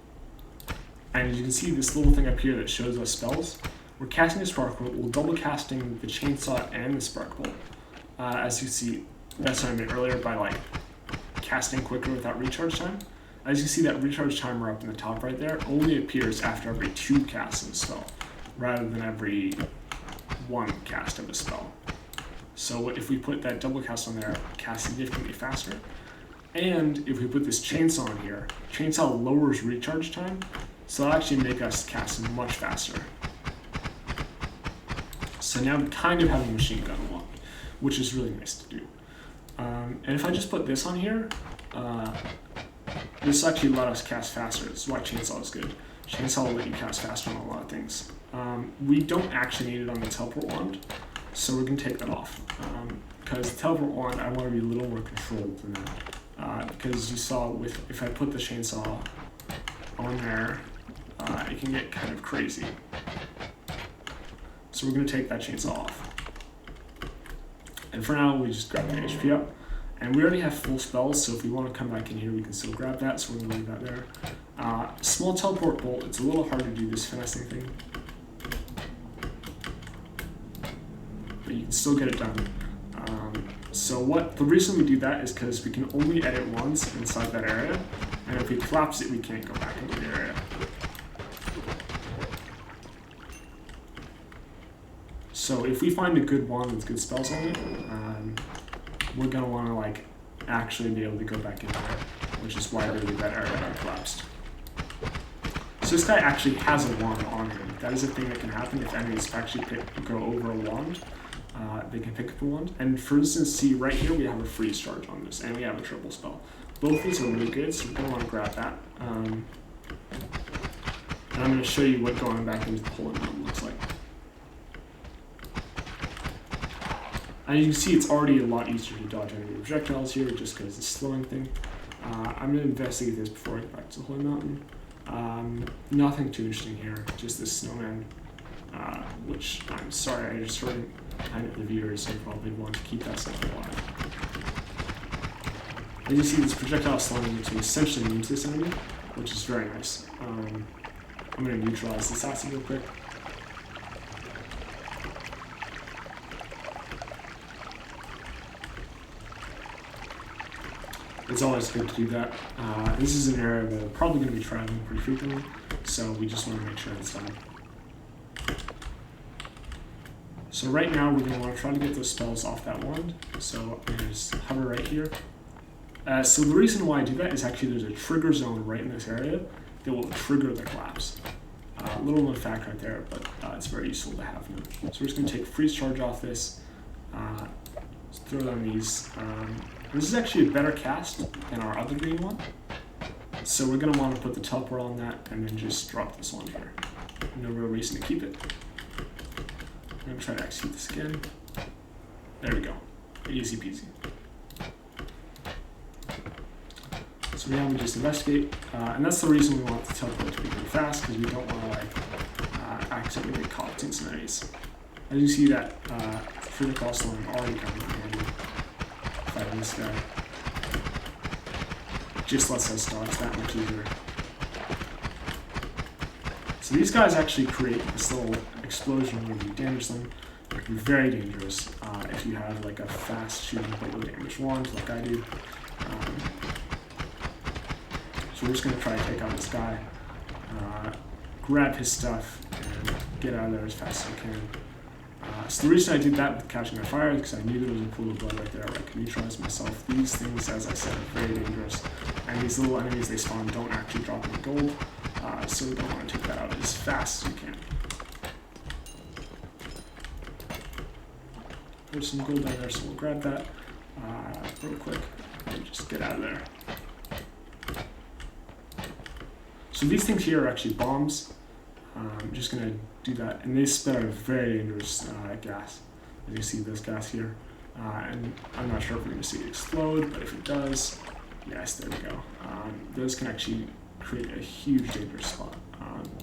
And as you can see this little thing up here that shows us spells, we're casting a spark bolt, we're double casting the chainsaw and the spark bolt. As you see, that's what I meant earlier by like casting quicker without recharge time. As you see, that recharge timer up in the top right there only appears after every 2 casts of a spell, rather than every 1 cast of a spell. So if we put that double cast on there, it casts significantly faster. And if we put this chainsaw on here, chainsaw lowers recharge time, so that'll actually make us cast much faster. So now we kind of have a machine gun unlocked, which is really nice to do. And if I just put this on here, this actually let us cast faster. This is why chainsaw is good. Chainsaw will let you cast faster on a lot of things. We don't actually need it on the teleport wand, so we're going to take that off. Because the teleport wand, I want to be a little more controlled than that. Because you saw if I put the chainsaw on there, it can get kind of crazy. So we're going to take that chainsaw off. And for now, we just grab the HP up. And we already have full spells, so if we want to come back in here, we can still grab that, so we're going to leave that there. Small teleport bolt, it's a little hard to do this finessing thing. But you can still get it done. So the reason we do that is because we can only edit once inside that area, and if we collapse it, we can't go back into the area. So if we find a good wand with good spells on it, we're gonna want to like actually be able to go back in there, which is why really that area got collapsed. So this guy actually has a wand on him. That is a thing that can happen if enemies actually go over a wand. They can pick up a wand. And for instance, see right here we have a freeze charge on this, and we have a triple spell. Both of these are really good, so we're gonna want to grab that. And I'm gonna show you what going back into the Holy Mountain looks like. And you can see it's already a lot easier to dodge enemy projectiles here, just because it's a slowing thing. I'm gonna investigate this before I get back to the Holy Mountain. Nothing too interesting here, just this snowman, which I'm sorry, I just sort of kind of the viewers, so probably want to keep that stuff alive. As you see, this projectile slowing makes me essentially immune to this enemy, which is very nice. I'm going to neutralize this acid real quick. It's always good to do that. This is an area that we're probably going to be traveling pretty frequently, so we just want to make sure it's done. So right now we're going to want to try to get those spells off that wand. So I'm going to just hover right here. So the reason why I do that is actually there's a trigger zone right in this area that will trigger the collapse. Little known fact right there, but it's very useful to have now. So we're just going to take freeze charge off this, throw it on these. This is actually a better cast than our other green one. So we're going to want to put the teleport on that and then just drop this one here. No real reason to keep it. I'm going to try to execute this again. There we go. Easy peasy. So now we just investigate, and that's the reason we want the teleport to be really fast, because we don't want to like accidentally get caught in some enemies. As you see that critical line already coming in handy fighting this guy. Just lets us dodge that much easier. So these guys actually create this little explosion when you damage them. It can be very dangerous if you have like a fast shooting but low damage wand like I do. So we're just going to try to take out this guy, grab his stuff, and get out of there as fast as I can. So the reason I did that with catching on fire is because I knew there was a pool of blood right there where I could neutralize myself. These things, as I said, are very dangerous. And these little enemies they spawn don't actually drop any gold, so we don't want to take that out as fast as we can. There's some gold down there, so we'll grab that real quick and just get out of there. So these things here are actually bombs. I'm just going to do that. And they spit out a very dangerous gas. As you see this gas here. And I'm not sure if we're going to see it explode, but if it does, yes, there we go. Those can actually create a huge dangerous spot.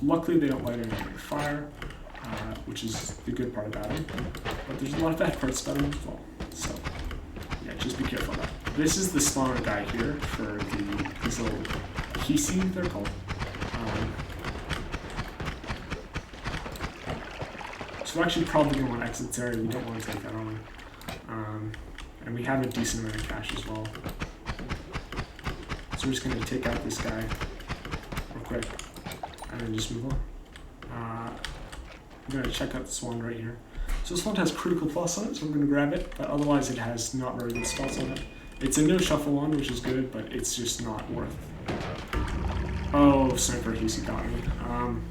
Luckily, they don't light anything on fire, which is the good part about them. But there's a lot of bad parts about them as well. So, yeah, just be careful of that. This is the spawner guy here for these little Kisi, they're called. So we're actually probably going to want to exit this area. We don't want to take that on. And we have a decent amount of cash as well. So we're just going to take out this guy real quick and then just move on. I'm going to check out this one right here. So this one has critical plus on it, so we're going to grab it, but otherwise it has not very good spots on it. It's a no shuffle one, which is good, but it's just not worth it. Oh, Sniper Hisi got me.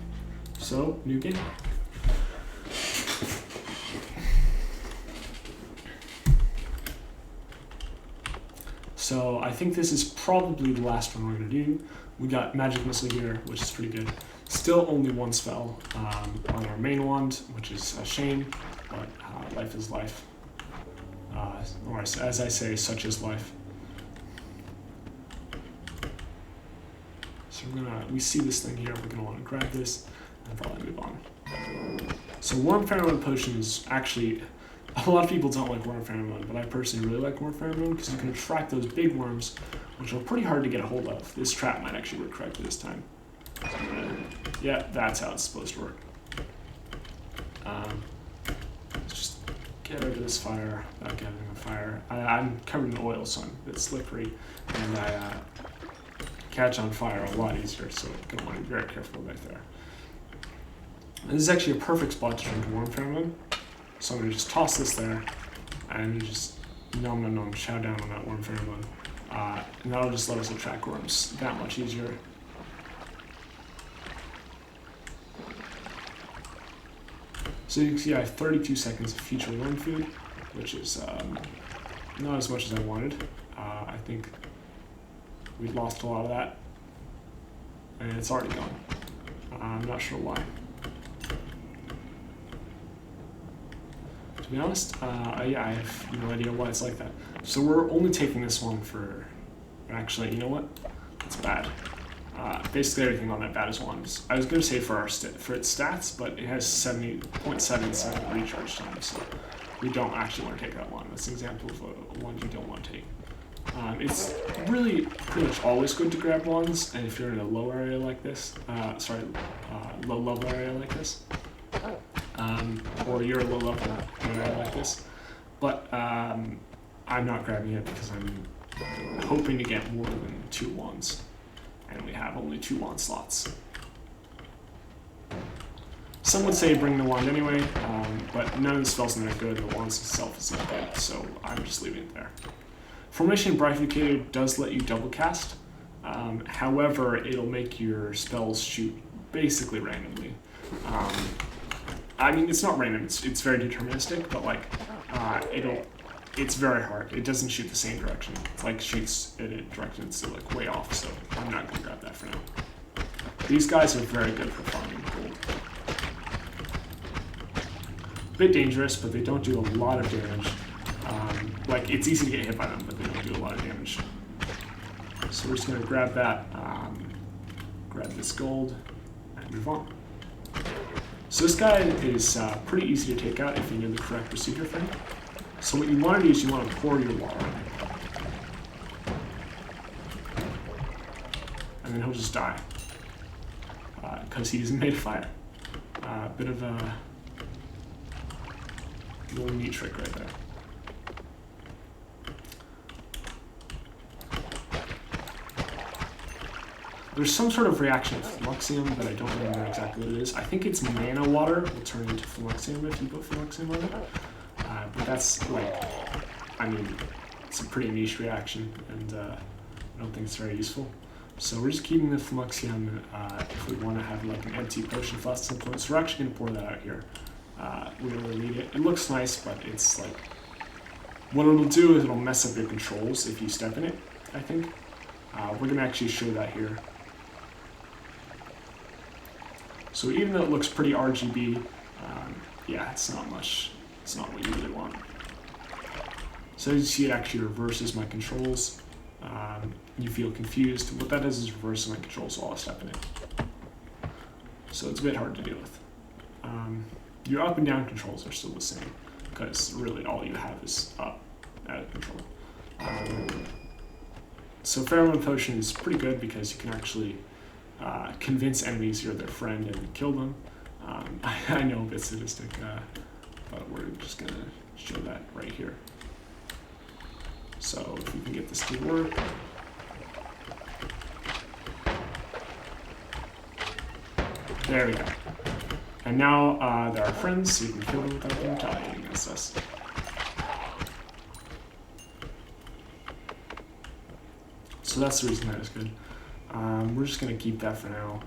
So, new game. So I think this is probably the last one we're going to do. We got Magic Missile here, which is pretty good. Still only one spell on our main wand, which is a shame, but life is life. Or as I say, such is life. So we see this thing here, we're going to want to grab this and probably move on. So Warm Pheromone Potion is actually, a lot of people don't like Warm Pheromone, but I personally really like Warm Pheromone because you can attract those big worms, which are pretty hard to get a hold of. This trap might actually work correctly this time. So yeah, that's how it's supposed to work. Let's just get rid of this fire without getting a fire. I'm covered in oil, so I'm a bit slippery, and I catch on fire a lot easier, so I'm going to want to be very careful right there. And this is actually a perfect spot to drink Warm Pheromone. So I'm going to just toss this there, and just nom nom nom, chow down on that worm pheromone. And that'll just let us attract worms that much easier. So you can see I have 32 seconds of future worm food, which is not as much as I wanted. I think we lost a lot of that, and it's already gone. I'm not sure why. To be honest, yeah, I have no idea why it's like that. So we're only taking this one for, actually, you know what? It's bad. Basically everything on that bad is ones. I was going to say for its stats, but it has 70.77 recharge time, so we don't actually want to take that one. That's an example of a one you don't want to take. It's really pretty much always good to grab wands, and if you're in a low area like this, low level area like this, or you're a low level area like this, but I'm not grabbing it because I'm hoping to get more than 2 wands, and we have only 2 wand slots. Some would say bring the wand anyway, but none of the spells are that good, and the wand itself is not good, so I'm just leaving it there. Formation Bifurcated does let you double cast, however, it'll make your spells shoot basically randomly. I mean, it's not random, it's very deterministic, but like, it's very hard. It doesn't shoot the same direction. It's like shoots in a direction that's like way off, so I'm not gonna grab that for now. These guys are very good for farming gold. Bit dangerous, but they don't do a lot of damage. Like, it's easy to get hit by them, but they don't do a lot of damage. So we're just gonna grab that, grab this gold, and move on. So this guy is pretty easy to take out if you know the correct procedure for him. So what you want to do is you want to pour your water on him. And then he'll just die. Because he's made of fire. Bit of a little neat trick right there. There's some sort of reaction of Fluxium, but I don't remember exactly what it is. I think it's mana water will turn into Fluxium if you put Fluxium on it. But that's like, I mean, it's a pretty niche reaction, and I don't think it's very useful. So we're just keeping the Fluxium if we want to have like an empty potion flask at some point. So we're actually going to pour that out here. We don't really need it. It looks nice, but it's like, what it'll do is it'll mess up your controls if you step in it, I think. We're going to actually show that here. So even though it looks pretty RGB, yeah, it's not much. It's not what you really want. So as you see, it actually reverses my controls. You feel confused. What that does is reverse my controls while I step in it. So it's a bit hard to deal with. Your up and down controls are still the same, because really all you have is up, out of control. So Pheromone Potion is pretty good because you can actually convince enemies you're their friend and kill them. I know, a bit sadistic, but we're just gonna show that right here. So if we can get this to work. There we go. And now they're our friends, so you can kill them without them retaliating against us. So that's the reason that is good. We're just going to keep that for now.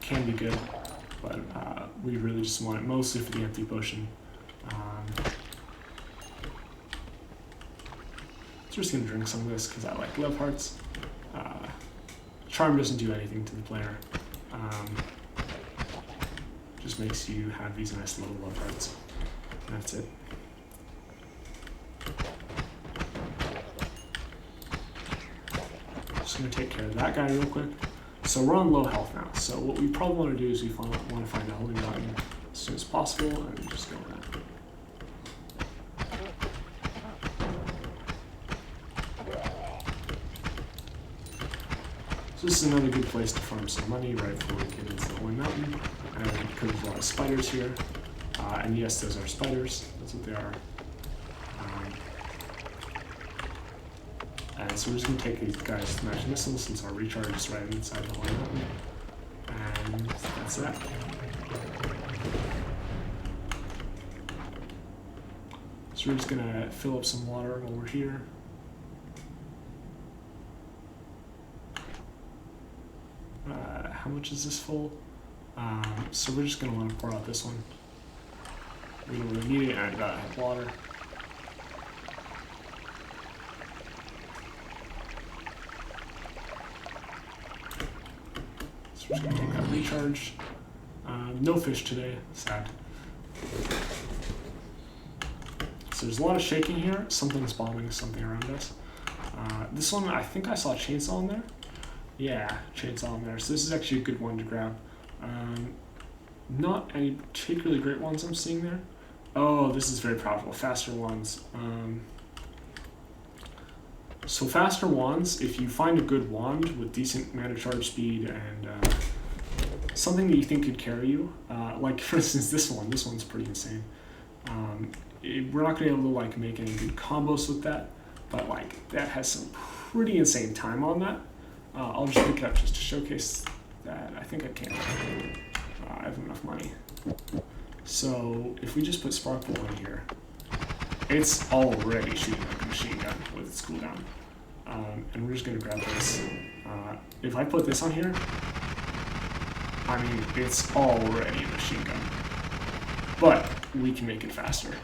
Can be good, but we really just want it mostly for the empty potion. So we're just going to drink some of this because I like love hearts. Charm doesn't do anything to the player. Just makes you have these nice little love hearts. And that's it. Just going to take care of that guy real quick. So we're on low health now. So what we probably want to do is we want to find a holy mountain as soon as possible and just go with that. So this is another good place to farm some money right before we get into the holy mountain. And because there's a lot of spiders here. And yes, those are spiders. That's what they are. And so we're just going to take these guys to magic missiles since our recharge is right inside the holy mountain. And that's that. So we're just gonna fill up some water while we're here. How much is this full? So we're just gonna want to pour out this one. We don't really need it, and I gotta have water. So we're just gonna take that recharge. No fish today, sad. So there's a lot of shaking here. Something's bombing something around us. This one, I think I saw a chainsaw in there. Yeah, chainsaw in there. So this is actually a good one to grab. Not any particularly great ones I'm seeing there. Oh, this is very powerful. Faster ones. So faster wands, if you find a good wand with decent mana charge speed and something that you think could carry you, like for instance this one's pretty insane. We're not going to be able to like make any good combos with that, but like that has some pretty insane time on that. I'll just pick it up just to showcase that. I think I can. I have enough money. So if we just put Spark Bolt in here, it's already shooting like a machine gun with its cooldown. And we're just going to grab this. If I put this on here, I mean, it's already a machine gun. But we can make it faster.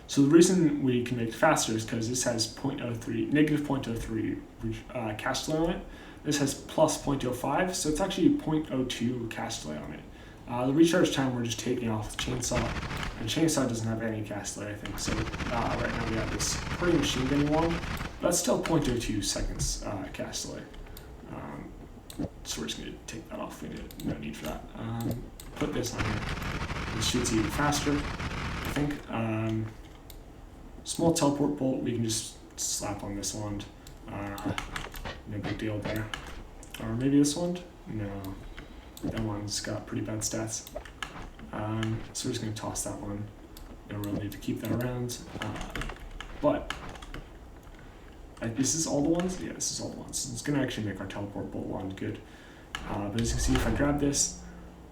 So the reason we can make it faster is because this has negative 0.03 cast delay on it. This has plus 0.05, so it's actually 0.02 cast delay on it. The recharge time we're just taking off with Chainsaw, and Chainsaw doesn't have any cast delay, I think. So right now we have this pretty machine gun wand, but that's still 0.02 seconds cast delay. So we're just going to take that off. We no need for that. Put this on here. It shoots even faster, I think. Small teleport bolt we can just slap on this wand. No big deal there. Or maybe this one? No. That one's got pretty bad stats. So we're just going to toss that one. No real need to keep that around. But is this all the ones? Yeah, this is all the ones. It's going to actually make our teleport bolt wand good. But as you can see, if I grab this,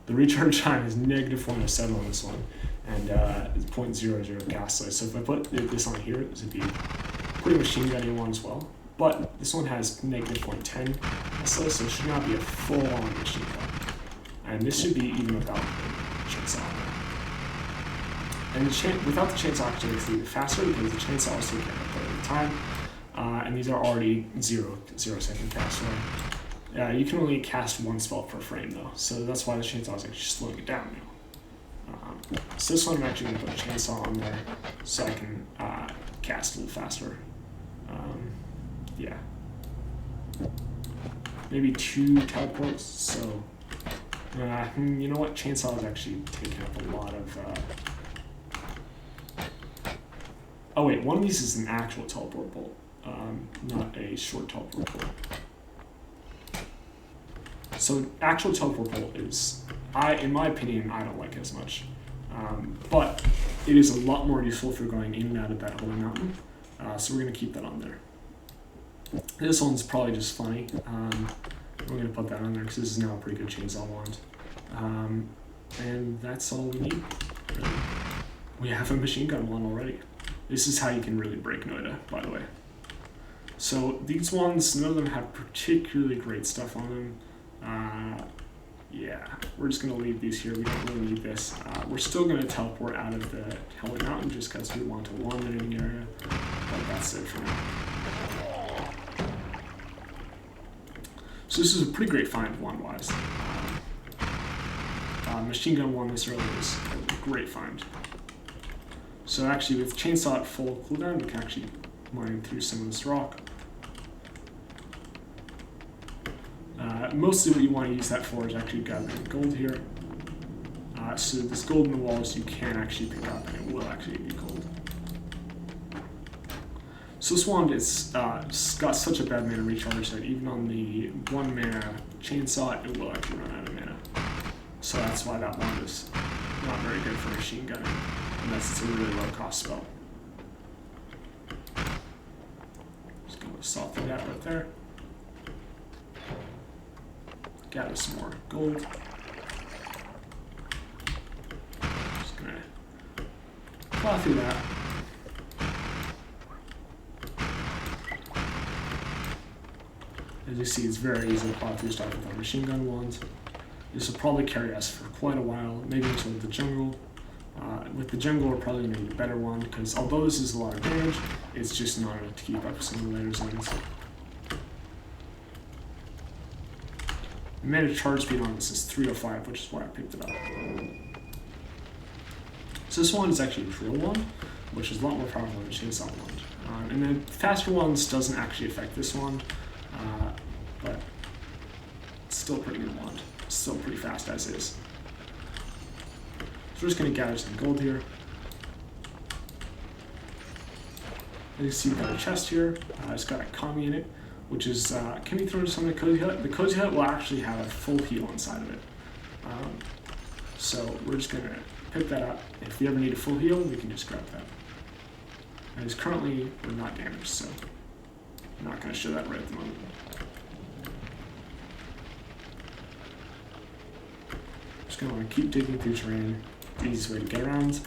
the recharge time is negative 107 on this one, and it's 0.00 cast delay. So if I put this on here, this would be pretty machine gunny one as well. But this one has negative 0.10 cast delay, so it should not be a full-on machine gun. And this should be even without the chainsaw. And without the chainsaw, actually, it's even faster because the chainsaw also can't put it at the time. And these are already 0 second cast delay. You can only cast one spell per frame though, so that's why the chainsaw is actually slowing it down now. So this one I'm actually going to put a chainsaw on there so I can cast a little faster. Yeah. Maybe 2 teleports, so you know what, chainsaw is actually taking up a lot of... Oh wait, one of these is an actual teleport bolt, not a short teleport bolt. So actual teleport bolt is, in my opinion, I don't like it as much. But it is a lot more useful if you're going in and out of that holy mountain. So we're going to keep that on there. This one's probably just funny. We're going to put that on there because this is now a pretty good chainsaw wand. And that's all we need, really. We have a machine gun wand already. This is how you can really break Noita, by the way. So these ones, none of them have particularly great stuff on them. Yeah, we're just going to leave these here. We don't really need this. We're still going to teleport out of the Holy Mountain just because we want to warm the enemy area. But that's it for now. So this is a pretty great find wand-wise. Machine gun wand this early is a great find. So actually with Chainsaw at full cooldown, we can actually mine through some of this rock. Mostly what you want to use that for is actually gathering gold here. So this gold in the walls you can actually pick up, and it will actually be gold. So this wand is got such a bad mana recharge that even on the 1 mana chainsaw, it will actually run out of mana. So that's why that wand is not very good for machine gunning, unless it's a really low cost spell. Just gonna soften that right there. Gather some more gold. Just gonna plow through that. As you see, it's very easy to plow through stuff with our machine gun wand. This will probably carry us for quite a while, maybe until the jungle. With the jungle, we're probably going to need a better one, because although this is a lot of damage, it's just not enough to keep up with some of the later zones. The managed charge speed on this is 305, which is why I picked it up. So this one is actually a drill one, which is a lot more powerful than a chainsaw wand. And the faster ones doesn't actually affect this wand, but it's still a pretty good wand. It's still pretty fast as is. So we're just going to gather some gold here. As you see, we've got a chest here. It's got a kami in it, which is can be thrown to some of the cozy hut. The cozy hut will actually have a full heal inside of it. So we're just going to pick that up. If we ever need a full heal, we can just grab that. As currently, we're not damaged, so I'm not going to show that right at the moment. Just going to want to keep digging through terrain. The easiest way to get around.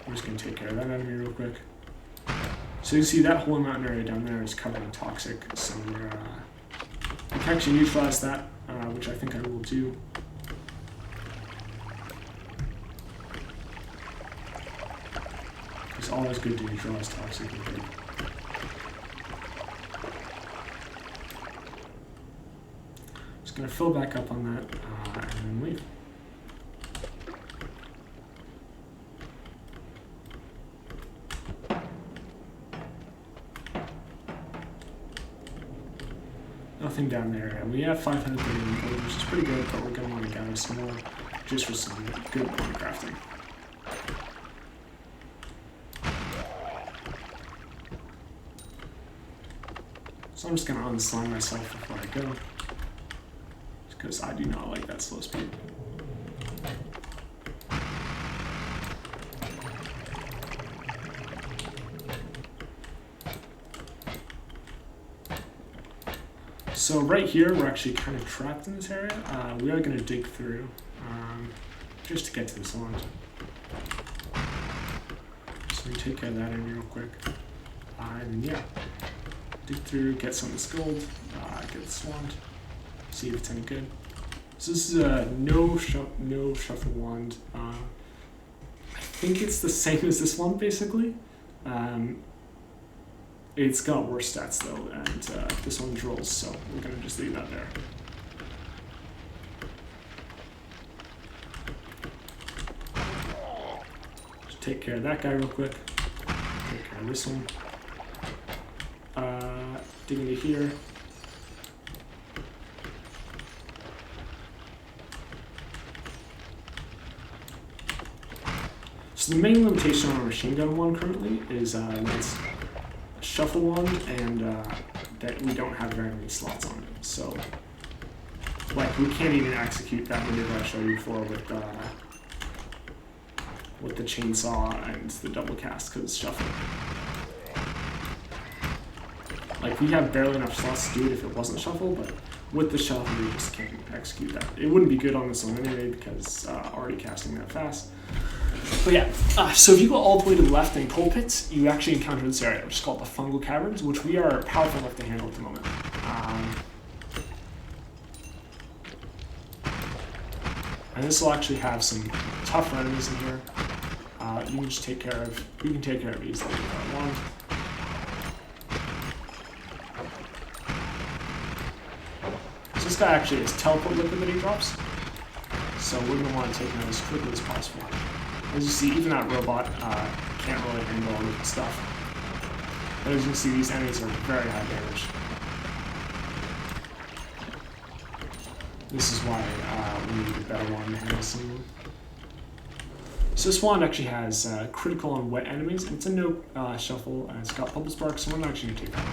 We're just going to take care of that enemy real quick. So you see that whole mountain area down there is covered in toxic, so we can actually neutralize that, which I think I will do. It's always good to neutralize toxic. Just going to fill back up on that and then leave. Nothing down there. We have 530 gold, which is pretty good, but we're going to want to gather some more just for some good bone crafting. So I'm just going to unslime myself before I go, because I do not like that slow speed. So right here, we're actually kind of trapped in this area. We are going to dig through just to get to this wand. So we take care of that in real quick. And yeah, dig through, get some of this gold, get this wand, see if it's any good. So this is a no shuffle wand. I think it's the same as this one basically. It's got worse stats though, and this one drills, so we're gonna just leave that there. Just take care of that guy real quick. Take care of this one. Dig into here. So the main limitation on our machine gun one currently is it's shuffle wand, and that we don't have very many slots on it. So, like, we can't even execute that maneuver I showed you before with the chainsaw and the double cast because it's shuffle. Like, we have barely enough slots to do it if it wasn't shuffle, but with the shuffle, we just can't execute that. It wouldn't be good on this one anyway because already casting that fast. But yeah, so if you go all the way to the left in Coal Pits, you actually encounter this area, which is called the Fungal Caverns, which we are powerful enough to handle at the moment. And this will actually have some tougher enemies in here. You can just take care of. You can take care of these like one. So this guy actually has teleport liquid that he drops, so we're gonna want to take him out as quickly as possible. As you see, even that robot can't really handle all the stuff. But as you can see, these enemies are very high damage. This is why we need a better one to handle some of them. So this wand actually has critical on wet enemies, and it's a no shuffle, and it's got bubble spark, so we're not actually going to take that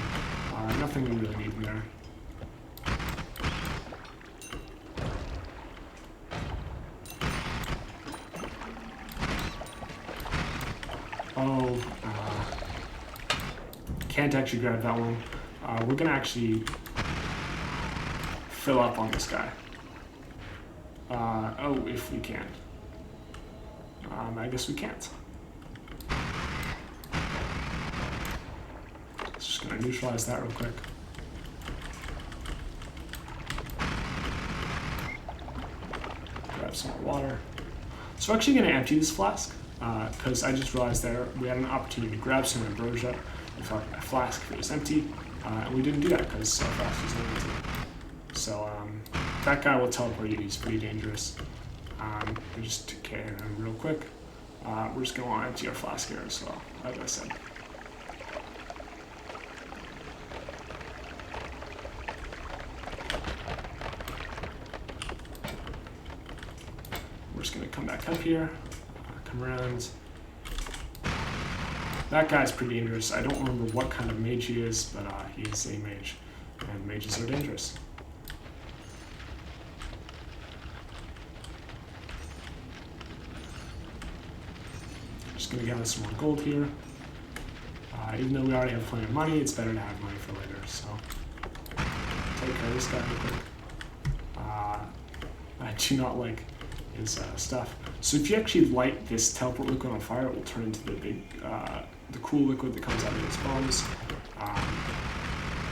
one. Nothing we really need in there. Can't actually grab that one. We're gonna actually fill up on this guy. Oh, if we can. I guess we can't. just going to neutralize that real quick. Grab some more water. So we're actually going to empty this flask because I just realized there we had an opportunity to grab some ambrosia. We thought my flask if it was empty, and we didn't do that because our flask was not empty. So that guy will teleport you. He's pretty dangerous. We just took care of him real quick. We're just going to want to empty our flask here as well, as I said. We're just going to come back up here, come around. That guy's pretty dangerous. I don't remember what kind of mage he is, but he is a mage, and mages are dangerous. Just going to gather some more gold here. Even though we already have plenty of money, it's better to have money for later, so take care of this guy real quick. I do not like his stuff. So if you actually light this teleport liquid on fire, it will turn into the big, the cool liquid that comes out of his bombs,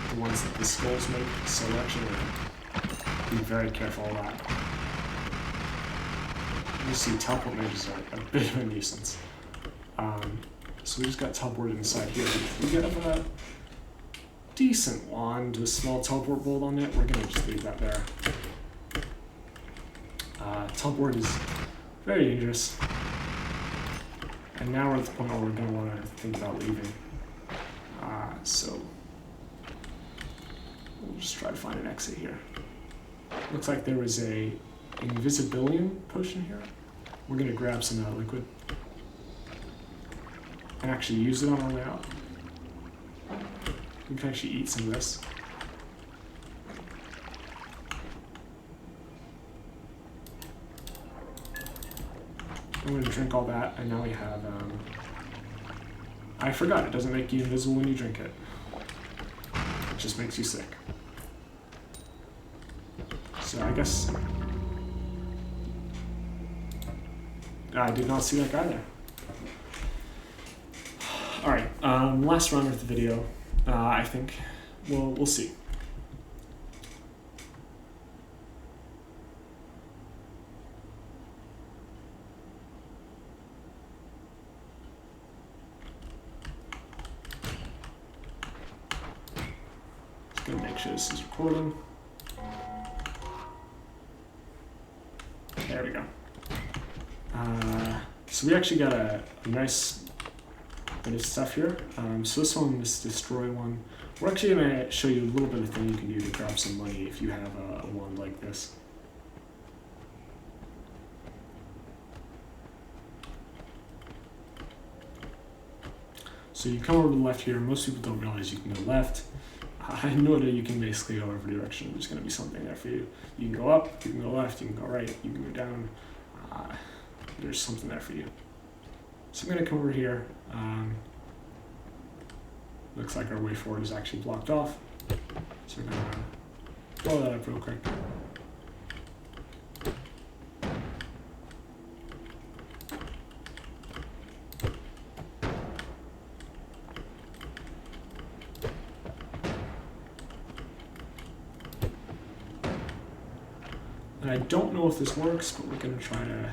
the ones that the skulls make. So we're actually going to be very careful of that. You see, teleport mages are a bit of a nuisance. So we just got teleported inside here. We get up a decent wand, a small teleport bolt on it. We're going to just leave that there. Teleport is very dangerous. And now we're at the point where we're going to want to think about leaving. So we'll just try to find an exit here. Looks like there was a invisibility potion here. We're going to grab some of that liquid and actually use it on our way out. We can actually eat some of this. I'm going to drink all that, and now we have, I forgot, it doesn't make you invisible when you drink it. It just makes you sick. So I guess, I did not see that guy there. Alright, last round of the video, I think. We'll see. Just gonna make sure this is recording. There we go. So we actually got a nice bit of stuff here. So this one, this destroy one. We're actually going to show you a little bit of thing you can do to grab some money if you have a wand like this. So you come over to the left here. Most people don't realize you can go left. I know that you can basically go every direction. There's going to be something there for you. You can go up, you can go left, you can go right, you can go down. There's something there for you. So I'm going to come over here. Looks like our way forward is actually blocked off. So we're going to blow that up real quick. And I don't know if this works, but we're going to try to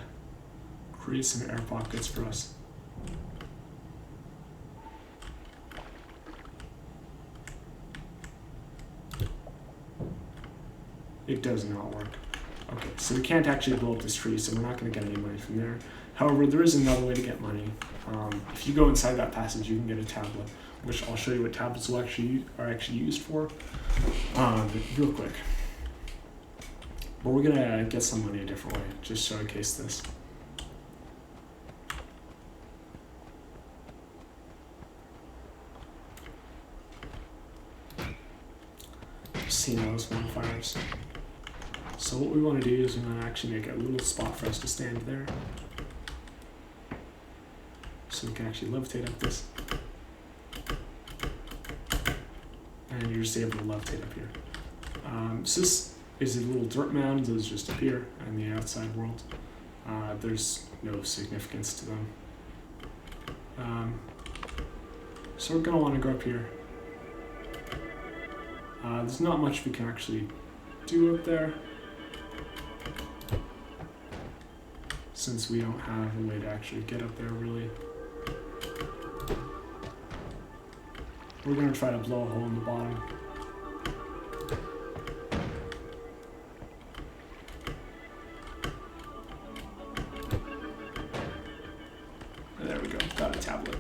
create some air pockets for us. It does not work. Okay, so we can't actually blow up this tree, so we're not going to get any money from there. However, there is another way to get money. If you go inside that passage, you can get a tablet, which I'll show you what tablets are actually used for real quick. But we're going to get some money a different way, just showcase this. You've seen those modifiers. So what we want to do is we want to actually make a little spot for us to stand there. So we can actually levitate up this. And you're just able to levitate up here. So this is a little dirt mound that is just up here in the outside world. There's no significance to them. So we're going to want to go up here There's not much we can actually do up there, since we don't have a way to actually get up there, really. We're going to try to blow a hole in the bottom. There we go, got a tablet.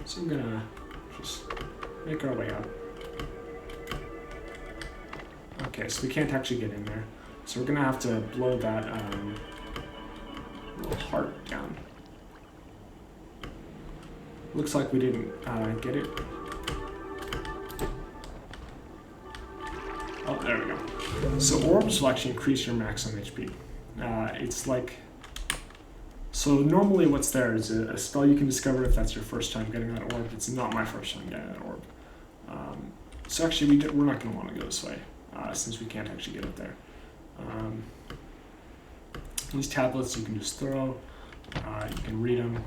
So I'm gonna just make our way up. Okay, so we can't actually get in there. So we're gonna have to blow that little heart down. Looks like we didn't get it. Oh, there we go. So orbs will actually increase your maximum HP. It's like, so normally what's there is a spell you can discover if that's your first time getting that orb. It's not my first time getting that orb. So actually we're not going to want to go this way, since we can't actually get up there. These tablets you can just throw, you can read them.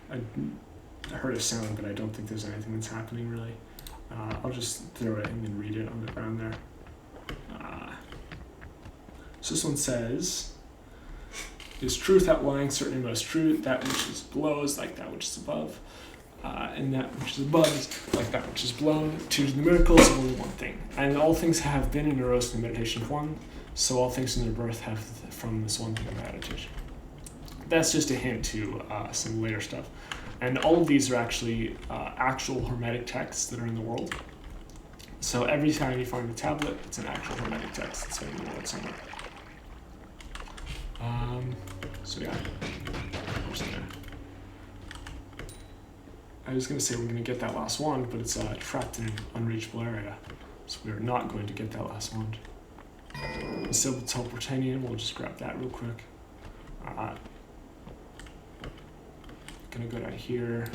I heard a sound, but I don't think there's anything that's happening really. I'll just throw it and then read it on the ground there. So this one says, is truth outlying certainly most true, that which is below is like that which is above, and that which is above is like that which is below. To the miracles of only one thing. And all things have been and arose in the meditation of one, so all things in their birth have from this one thing of meditation. That's just a hint to some later stuff. And all of these are actually actual hermetic texts that are in the world. So every time you find a tablet, it's an actual hermetic text that's in the world somewhere. So yeah, where's in there? I was going to say we're going to get that last wand, but it's trapped in an unreachable area. So we're not going to get that last wand. Instead of teleportation, we'll just grab that real quick. Gonna go down here,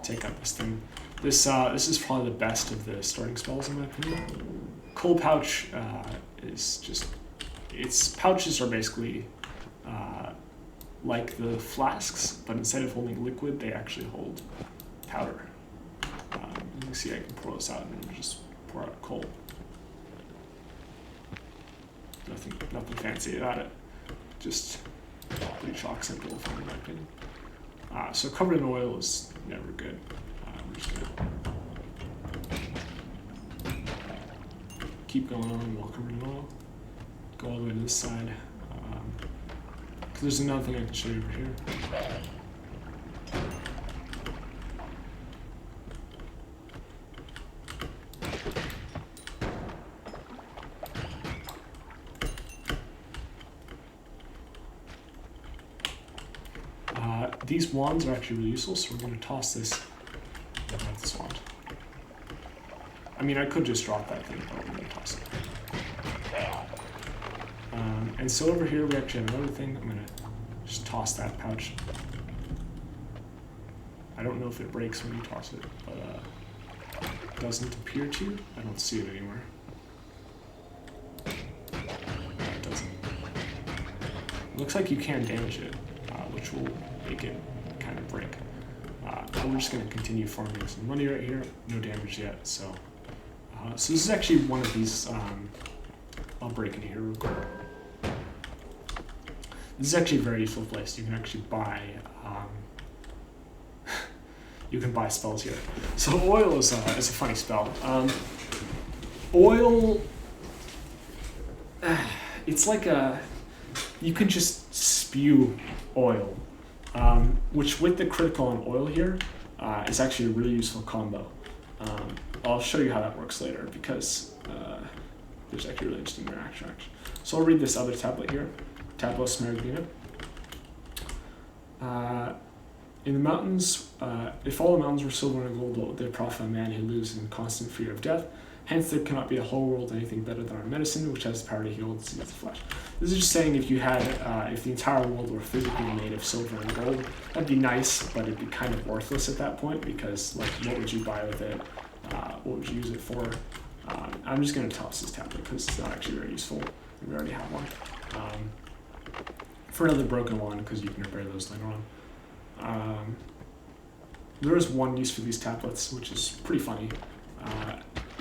take out this thing. This is probably the best of the starting spells in my opinion. Coal pouch is just, its pouches are basically like the flasks, but instead of holding liquid, they actually hold powder. You can see I can pour this out and just pour out coal. Nothing fancy about it. Just pretty chalk simple, in my opinion. So covered in oil is never good. I'm just gonna keep going on while covered in oil. Go all the way to this side. Because there's another thing I can show you over here. These wands are actually really useful, so we're going to toss this. This wand. I mean, I could just drop that thing, but we're going to toss it. And so over here we actually have another thing. I'm going to just toss that pouch. I don't know if it breaks when you toss it, but it doesn't appear to. I don't see it anywhere. No, it doesn't. It looks like you can damage it, which will make it kind of break. But we're just going to continue farming some money right here. No damage yet, so this is actually one of these. I'll break in here real quick. This is actually a very useful place. You can actually buy you can buy spells here. So oil is a funny spell. Oil, it's like you can just spew oil. Which with the critical on oil here is actually a really useful combo. I'll show you how that works later because there's actually a really interesting interaction. So I'll read this other tablet here, Tablos Smaragdina. In the mountains, if all the mountains were silver and gold, they'd profit a man who lives in constant fear of death. Hence, there cannot be a whole world anything better than our medicine, which has the power to heal the disease of the flesh. This is just saying if you had, if the entire world were physically made of silver and gold, that'd be nice, but it'd be kind of worthless at that point because, like, what would you buy with it? What would you use it for? I'm just going to toss this tablet because it's not actually very useful. We already have one. For another broken one, because you can repair those later on. There is one use for these tablets, which is pretty funny,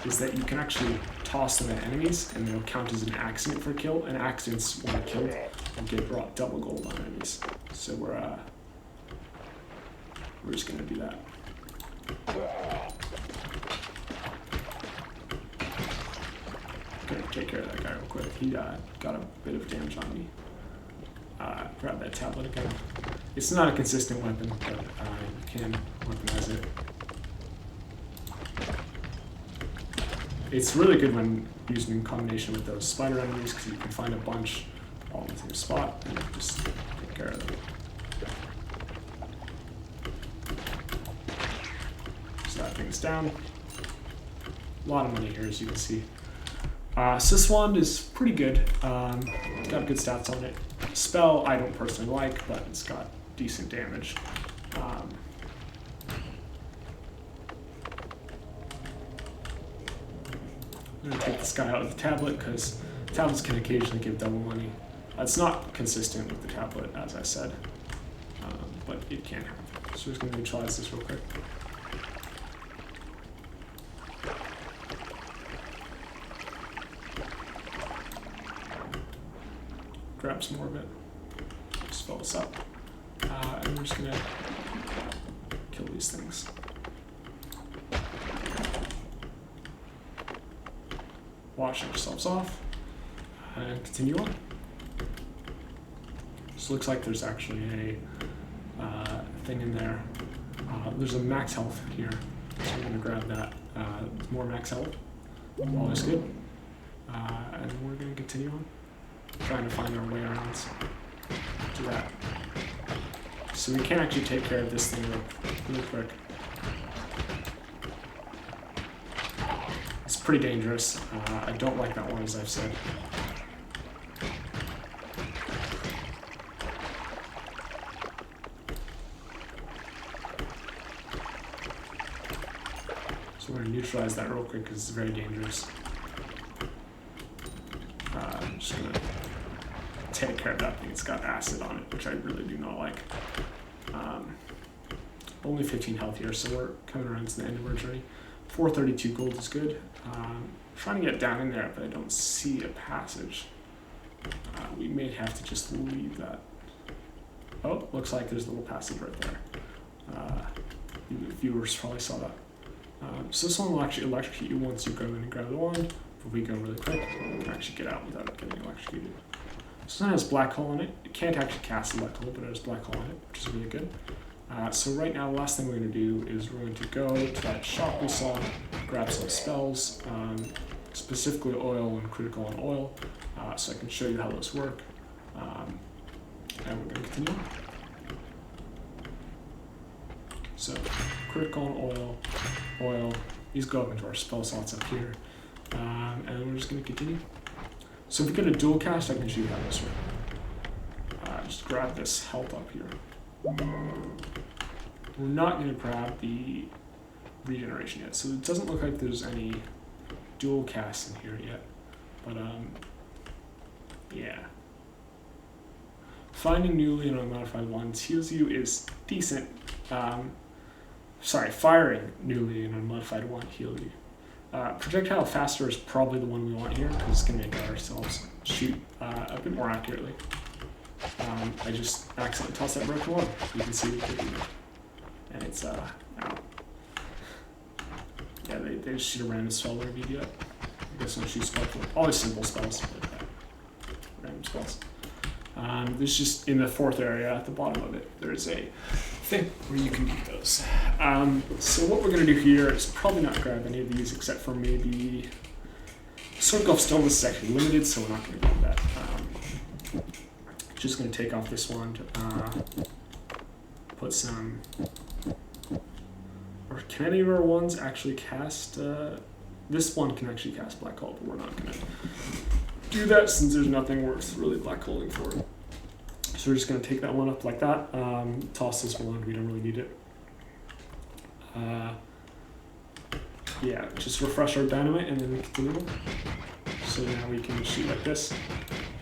is that you can actually toss them at enemies, and they'll count as an accident for a kill, and accidents, when killed, will get brought double gold on enemies. So we're just going to do that. Gonna take care of that guy real quick. He got a bit of damage on me. Grab that tablet again. It's not a consistent weapon, but you can weaponize it. It's really good when used in combination with those spider enemies because you can find a bunch all in the same spot and just take care of them. So that thing's down. A lot of money here, as you can see. Sis Wand is pretty good. It's got good stats on it. Spell I don't personally like, but it's got decent damage. I'm going to take this guy out of the tablet because tablets can occasionally give double money. It's not consistent with the tablet, as I said, but it can happen. So we're just going to neutralize this real quick. Grab some more of it. Just fill this up. And we're just going to kill these things. Wash ourselves off. And continue on. This looks like there's actually a thing in there. There's a max health here. So I'm going to grab that. More max health. All is good. And we're going to continue on. Trying to find our way around to that. So we can actually take care of this thing really quick. It's pretty dangerous. I don't like that one, as I've said. So we're going to neutralize that real quick because it's very dangerous. I'm just going to take care of that thing. It's got acid on it, which I really do not like. Only 15 health here, so we're coming around to the end of our journey. 432 gold is good. Trying to get down in there, but I don't see a passage. We may have to just leave that. Oh, looks like there's a little passage right there. Viewers probably saw that. So this one will actually electrocute you once you go in and grab the wand. If we go really quick, we can actually get out without getting electrocuted. This one has black hole in it. It can't actually cast black hole, but it has black hole in it, which is really good. So right now, the last thing we're going to do is we're going to go to that shop we saw, grab some spells, specifically oil and critical on oil, so I can show you how those work. And we're going to continue. So critical on oil, these go up into our spell slots up here, and we're just going to continue. So if we get a dual cast, I can show you how this works. Just grab this health up here. We're not going to grab the regeneration yet, so it doesn't look like there's any dual casts in here yet, but yeah. Finding newly and unmodified ones heals you is decent. Firing newly and unmodified one heals you. Projectile faster is probably the one we want here, because it's going to make ourselves shoot a bit more accurately. I just accidentally tossed that broken one. You can see it. And it's, ow. Yeah, they just shoot a random spell whenever you do it. I guess when shoot spells, always simple spells, but random spells. There's just, in the fourth area at the bottom of it, there's a thing where you can do those. So what we're going to do here is probably not grab any of these except for maybe Circle of Stillness is actually limited, so we're not going to grab that. Just going to take off this wand, put some, or can any of our wands actually cast, this one can actually cast Black Hole, but we're not going to do that since there's nothing worth really Black Holing for. So we're just going to take that one up like that, toss this wand, we don't really need it. yeah, just refresh our dynamite and then continue. So now we can shoot like this.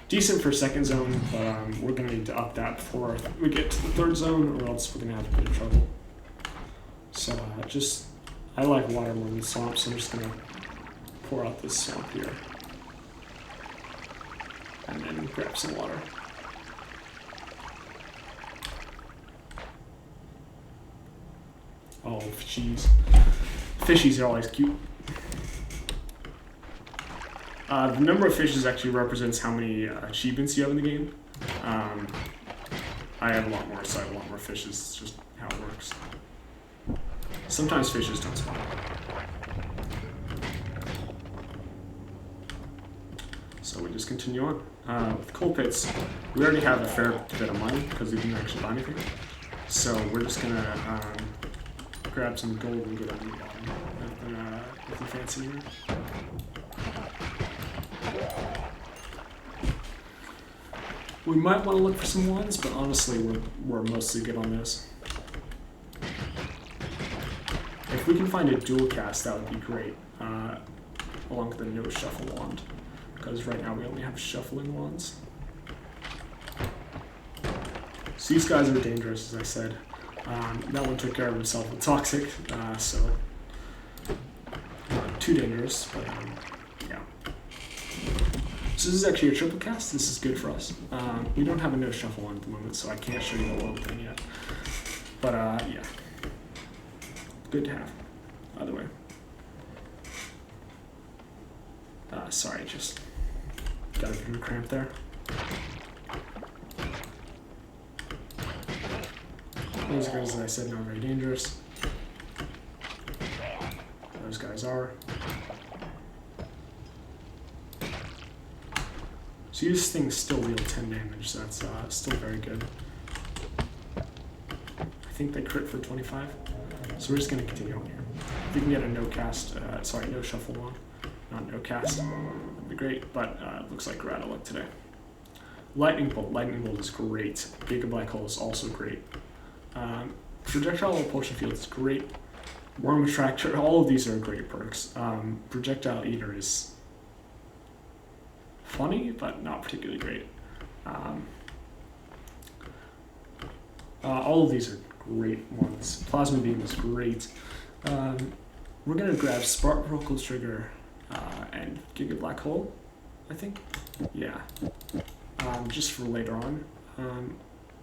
Decent for second zone, but we're gonna need to up that before we get to the third zone, or else we're gonna have a bit of trouble. So I like water more than swamp, so I'm just gonna pour out this swamp here. And then grab some water. Oh, fishies. Fishies are always cute. The number of fishes actually represents how many achievements you have in the game. I have a lot more, so I have a lot more fishes. It's just how it works. Sometimes fishes don't spawn. So we just continue on. With coal pits, we already have a fair bit of money because we didn't actually buy anything. So we're just gonna grab some gold and get on the bottom. Nothing fancy here. We might want to look for some ones, but honestly, we're mostly good on this. If we can find a dual cast, that would be great, along with the no shuffle wand, because right now we only have shuffling wands. So these guys are dangerous, as I said. That one took care of himself with toxic, so not too dangerous, but yeah. So this is actually a triple cast. This is good for us. We don't have a no shuffle one at the moment, so I can't show you the low thing yet. But yeah, good to have. Either way. Sorry, just got a bit of a cramp there. Those guys, as I said, not very dangerous. Those guys are. So these things still deal 10 damage, that's still very good. I think they crit for 25. So we're just gonna continue on here. If we can get a no cast, no shuffle one, not no cast, that'd be great, but it looks like we're out of luck today. Lightning Bolt is great. Giga Black Hole is also great. Projectile Potion Field is great. Worm Attractor, all of these are great perks. Projectile Eater is funny, but not particularly great. All of these are great ones. Plasma Beam is great. We're going to grab Sparkle Trigger and Giga Black Hole, I think. Yeah. Just for later on.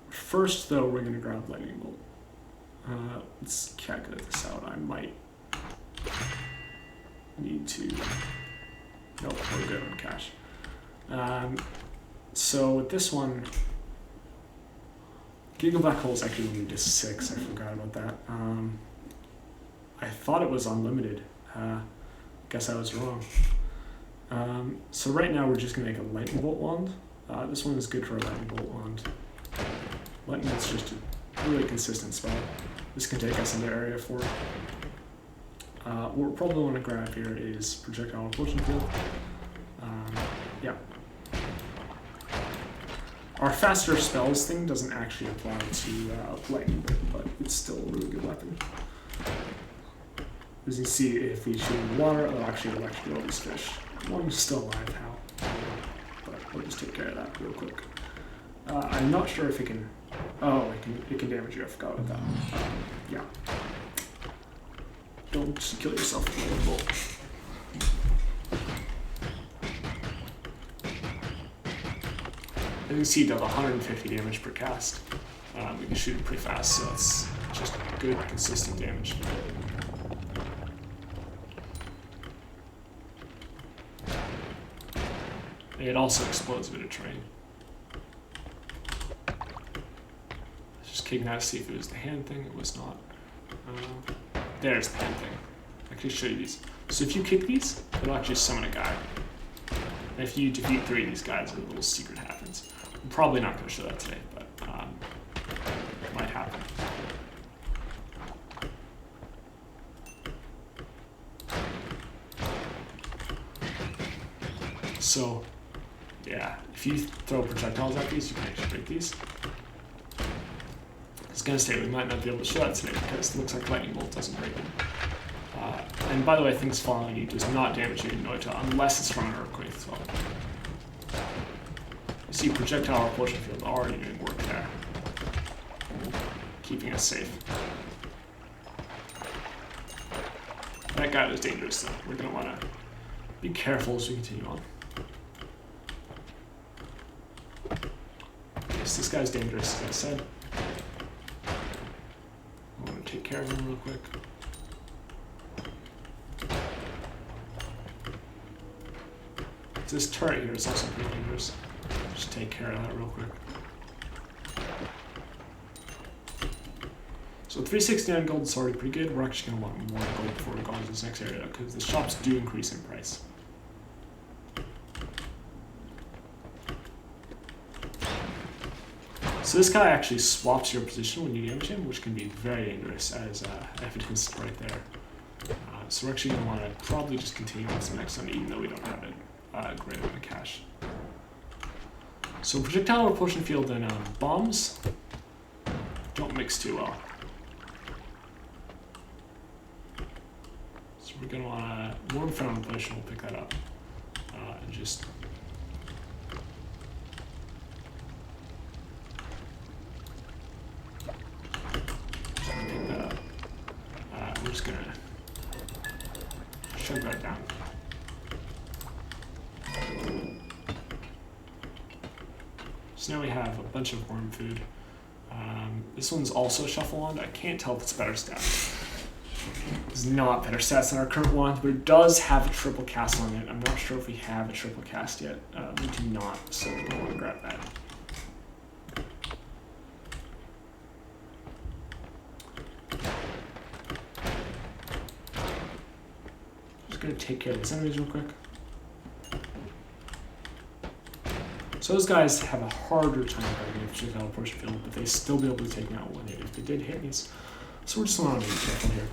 First, though, we're going to grab Lightning Bolt. Let's calculate this out. I might need to... Nope, we're good on cash. So with this one, Giga Black Hole is actually limited to 6. I forgot about that. I thought it was unlimited. Guess I was wrong. So right now we're just gonna make a Lightning Bolt wand. This one is good for a Lightning Bolt wand. Lightning Bolt's just a really consistent spell. This can take us into Area 4. What we'll probably want to grab here is Projectile Potion Field. Yeah. Our faster spells thing doesn't actually apply to Lightning Bolt, but it's still a really good weapon. As you see, if we shoot in the water, it'll actually electrocute all these fish. One's still alive, how? But we'll just take care of that real quick. I'm not sure if it can... Oh, it can damage you, I forgot about that. Yeah. Don't just kill yourself with a Lightning Bolt. As you can see, it does 150 damage per cast. We can shoot it pretty fast, so it's just good, consistent damage. It also explodes a bit of terrain. Just kicking out to see if it was the hand thing. It was not. There's the hand thing. I can show you these. So if you kick these, it'll actually summon a guy. And if you defeat 3 of these guys, a little secret happens. I'm probably not going to show that today, but it might happen. So, yeah, if you throw projectiles at these, you can actually break these. I was going to say we might not be able to show that today because it looks like Lightning Bolt doesn't break them. And by the way, things falling you does not damage your Noita unless it's from an earthquake as well. You see projectile potion field already doing work there, keeping us safe. That guy was dangerous though. We're gonna wanna be careful as we continue on. Yes, this guy's dangerous, as I said. I want to take care of him real quick. This turret here is also pretty dangerous. Just take care of that real quick. So 369 gold is already pretty good. We're actually going to want more gold before we go into this next area because the shops do increase in price. So this guy actually swaps your position when you damage him, which can be very dangerous, as evidence right there. So we're actually going to want to probably just continue on to the next one, even though we don't have it Grail in the cache. So projectile or potion field and bombs don't mix too well. So we're going to want to warm Pheromone Potion, we'll pick that up, and just pick that up. We're just going to shove that down. So now we have a bunch of worm food. This one's also Shuffle Wand. I can't tell if it's better stats. It's not better stats than our current wand, but it does have a triple cast on it. I'm not sure if we have a triple cast yet. We do not, so we're going to grab that. Just going to take care of these enemies real quick. So those guys have a harder time grabbing a projectile potion field, but they still be able to take me out one hit if they did hit me. So we're just going to be careful here.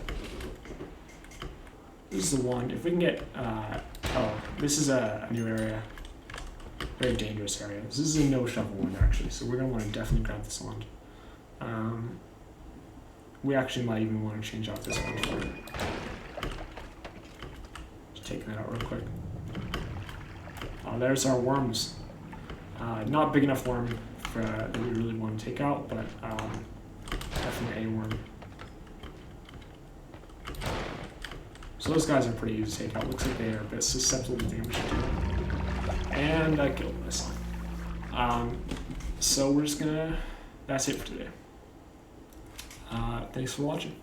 This is the one. If we can get, this is a new area, very dangerous area. This is a no shovel one actually, so we're gonna want to definitely grab this wand. We actually might even want to change out this one for it. Just taking that out real quick. There's our worms. Not big enough worm for, that we really want to take out, but definitely a worm. So those guys are pretty easy to take out. Looks like they are a bit susceptible to damage too. And I killed myself. So we're just gonna, that's it for today. Thanks for watching.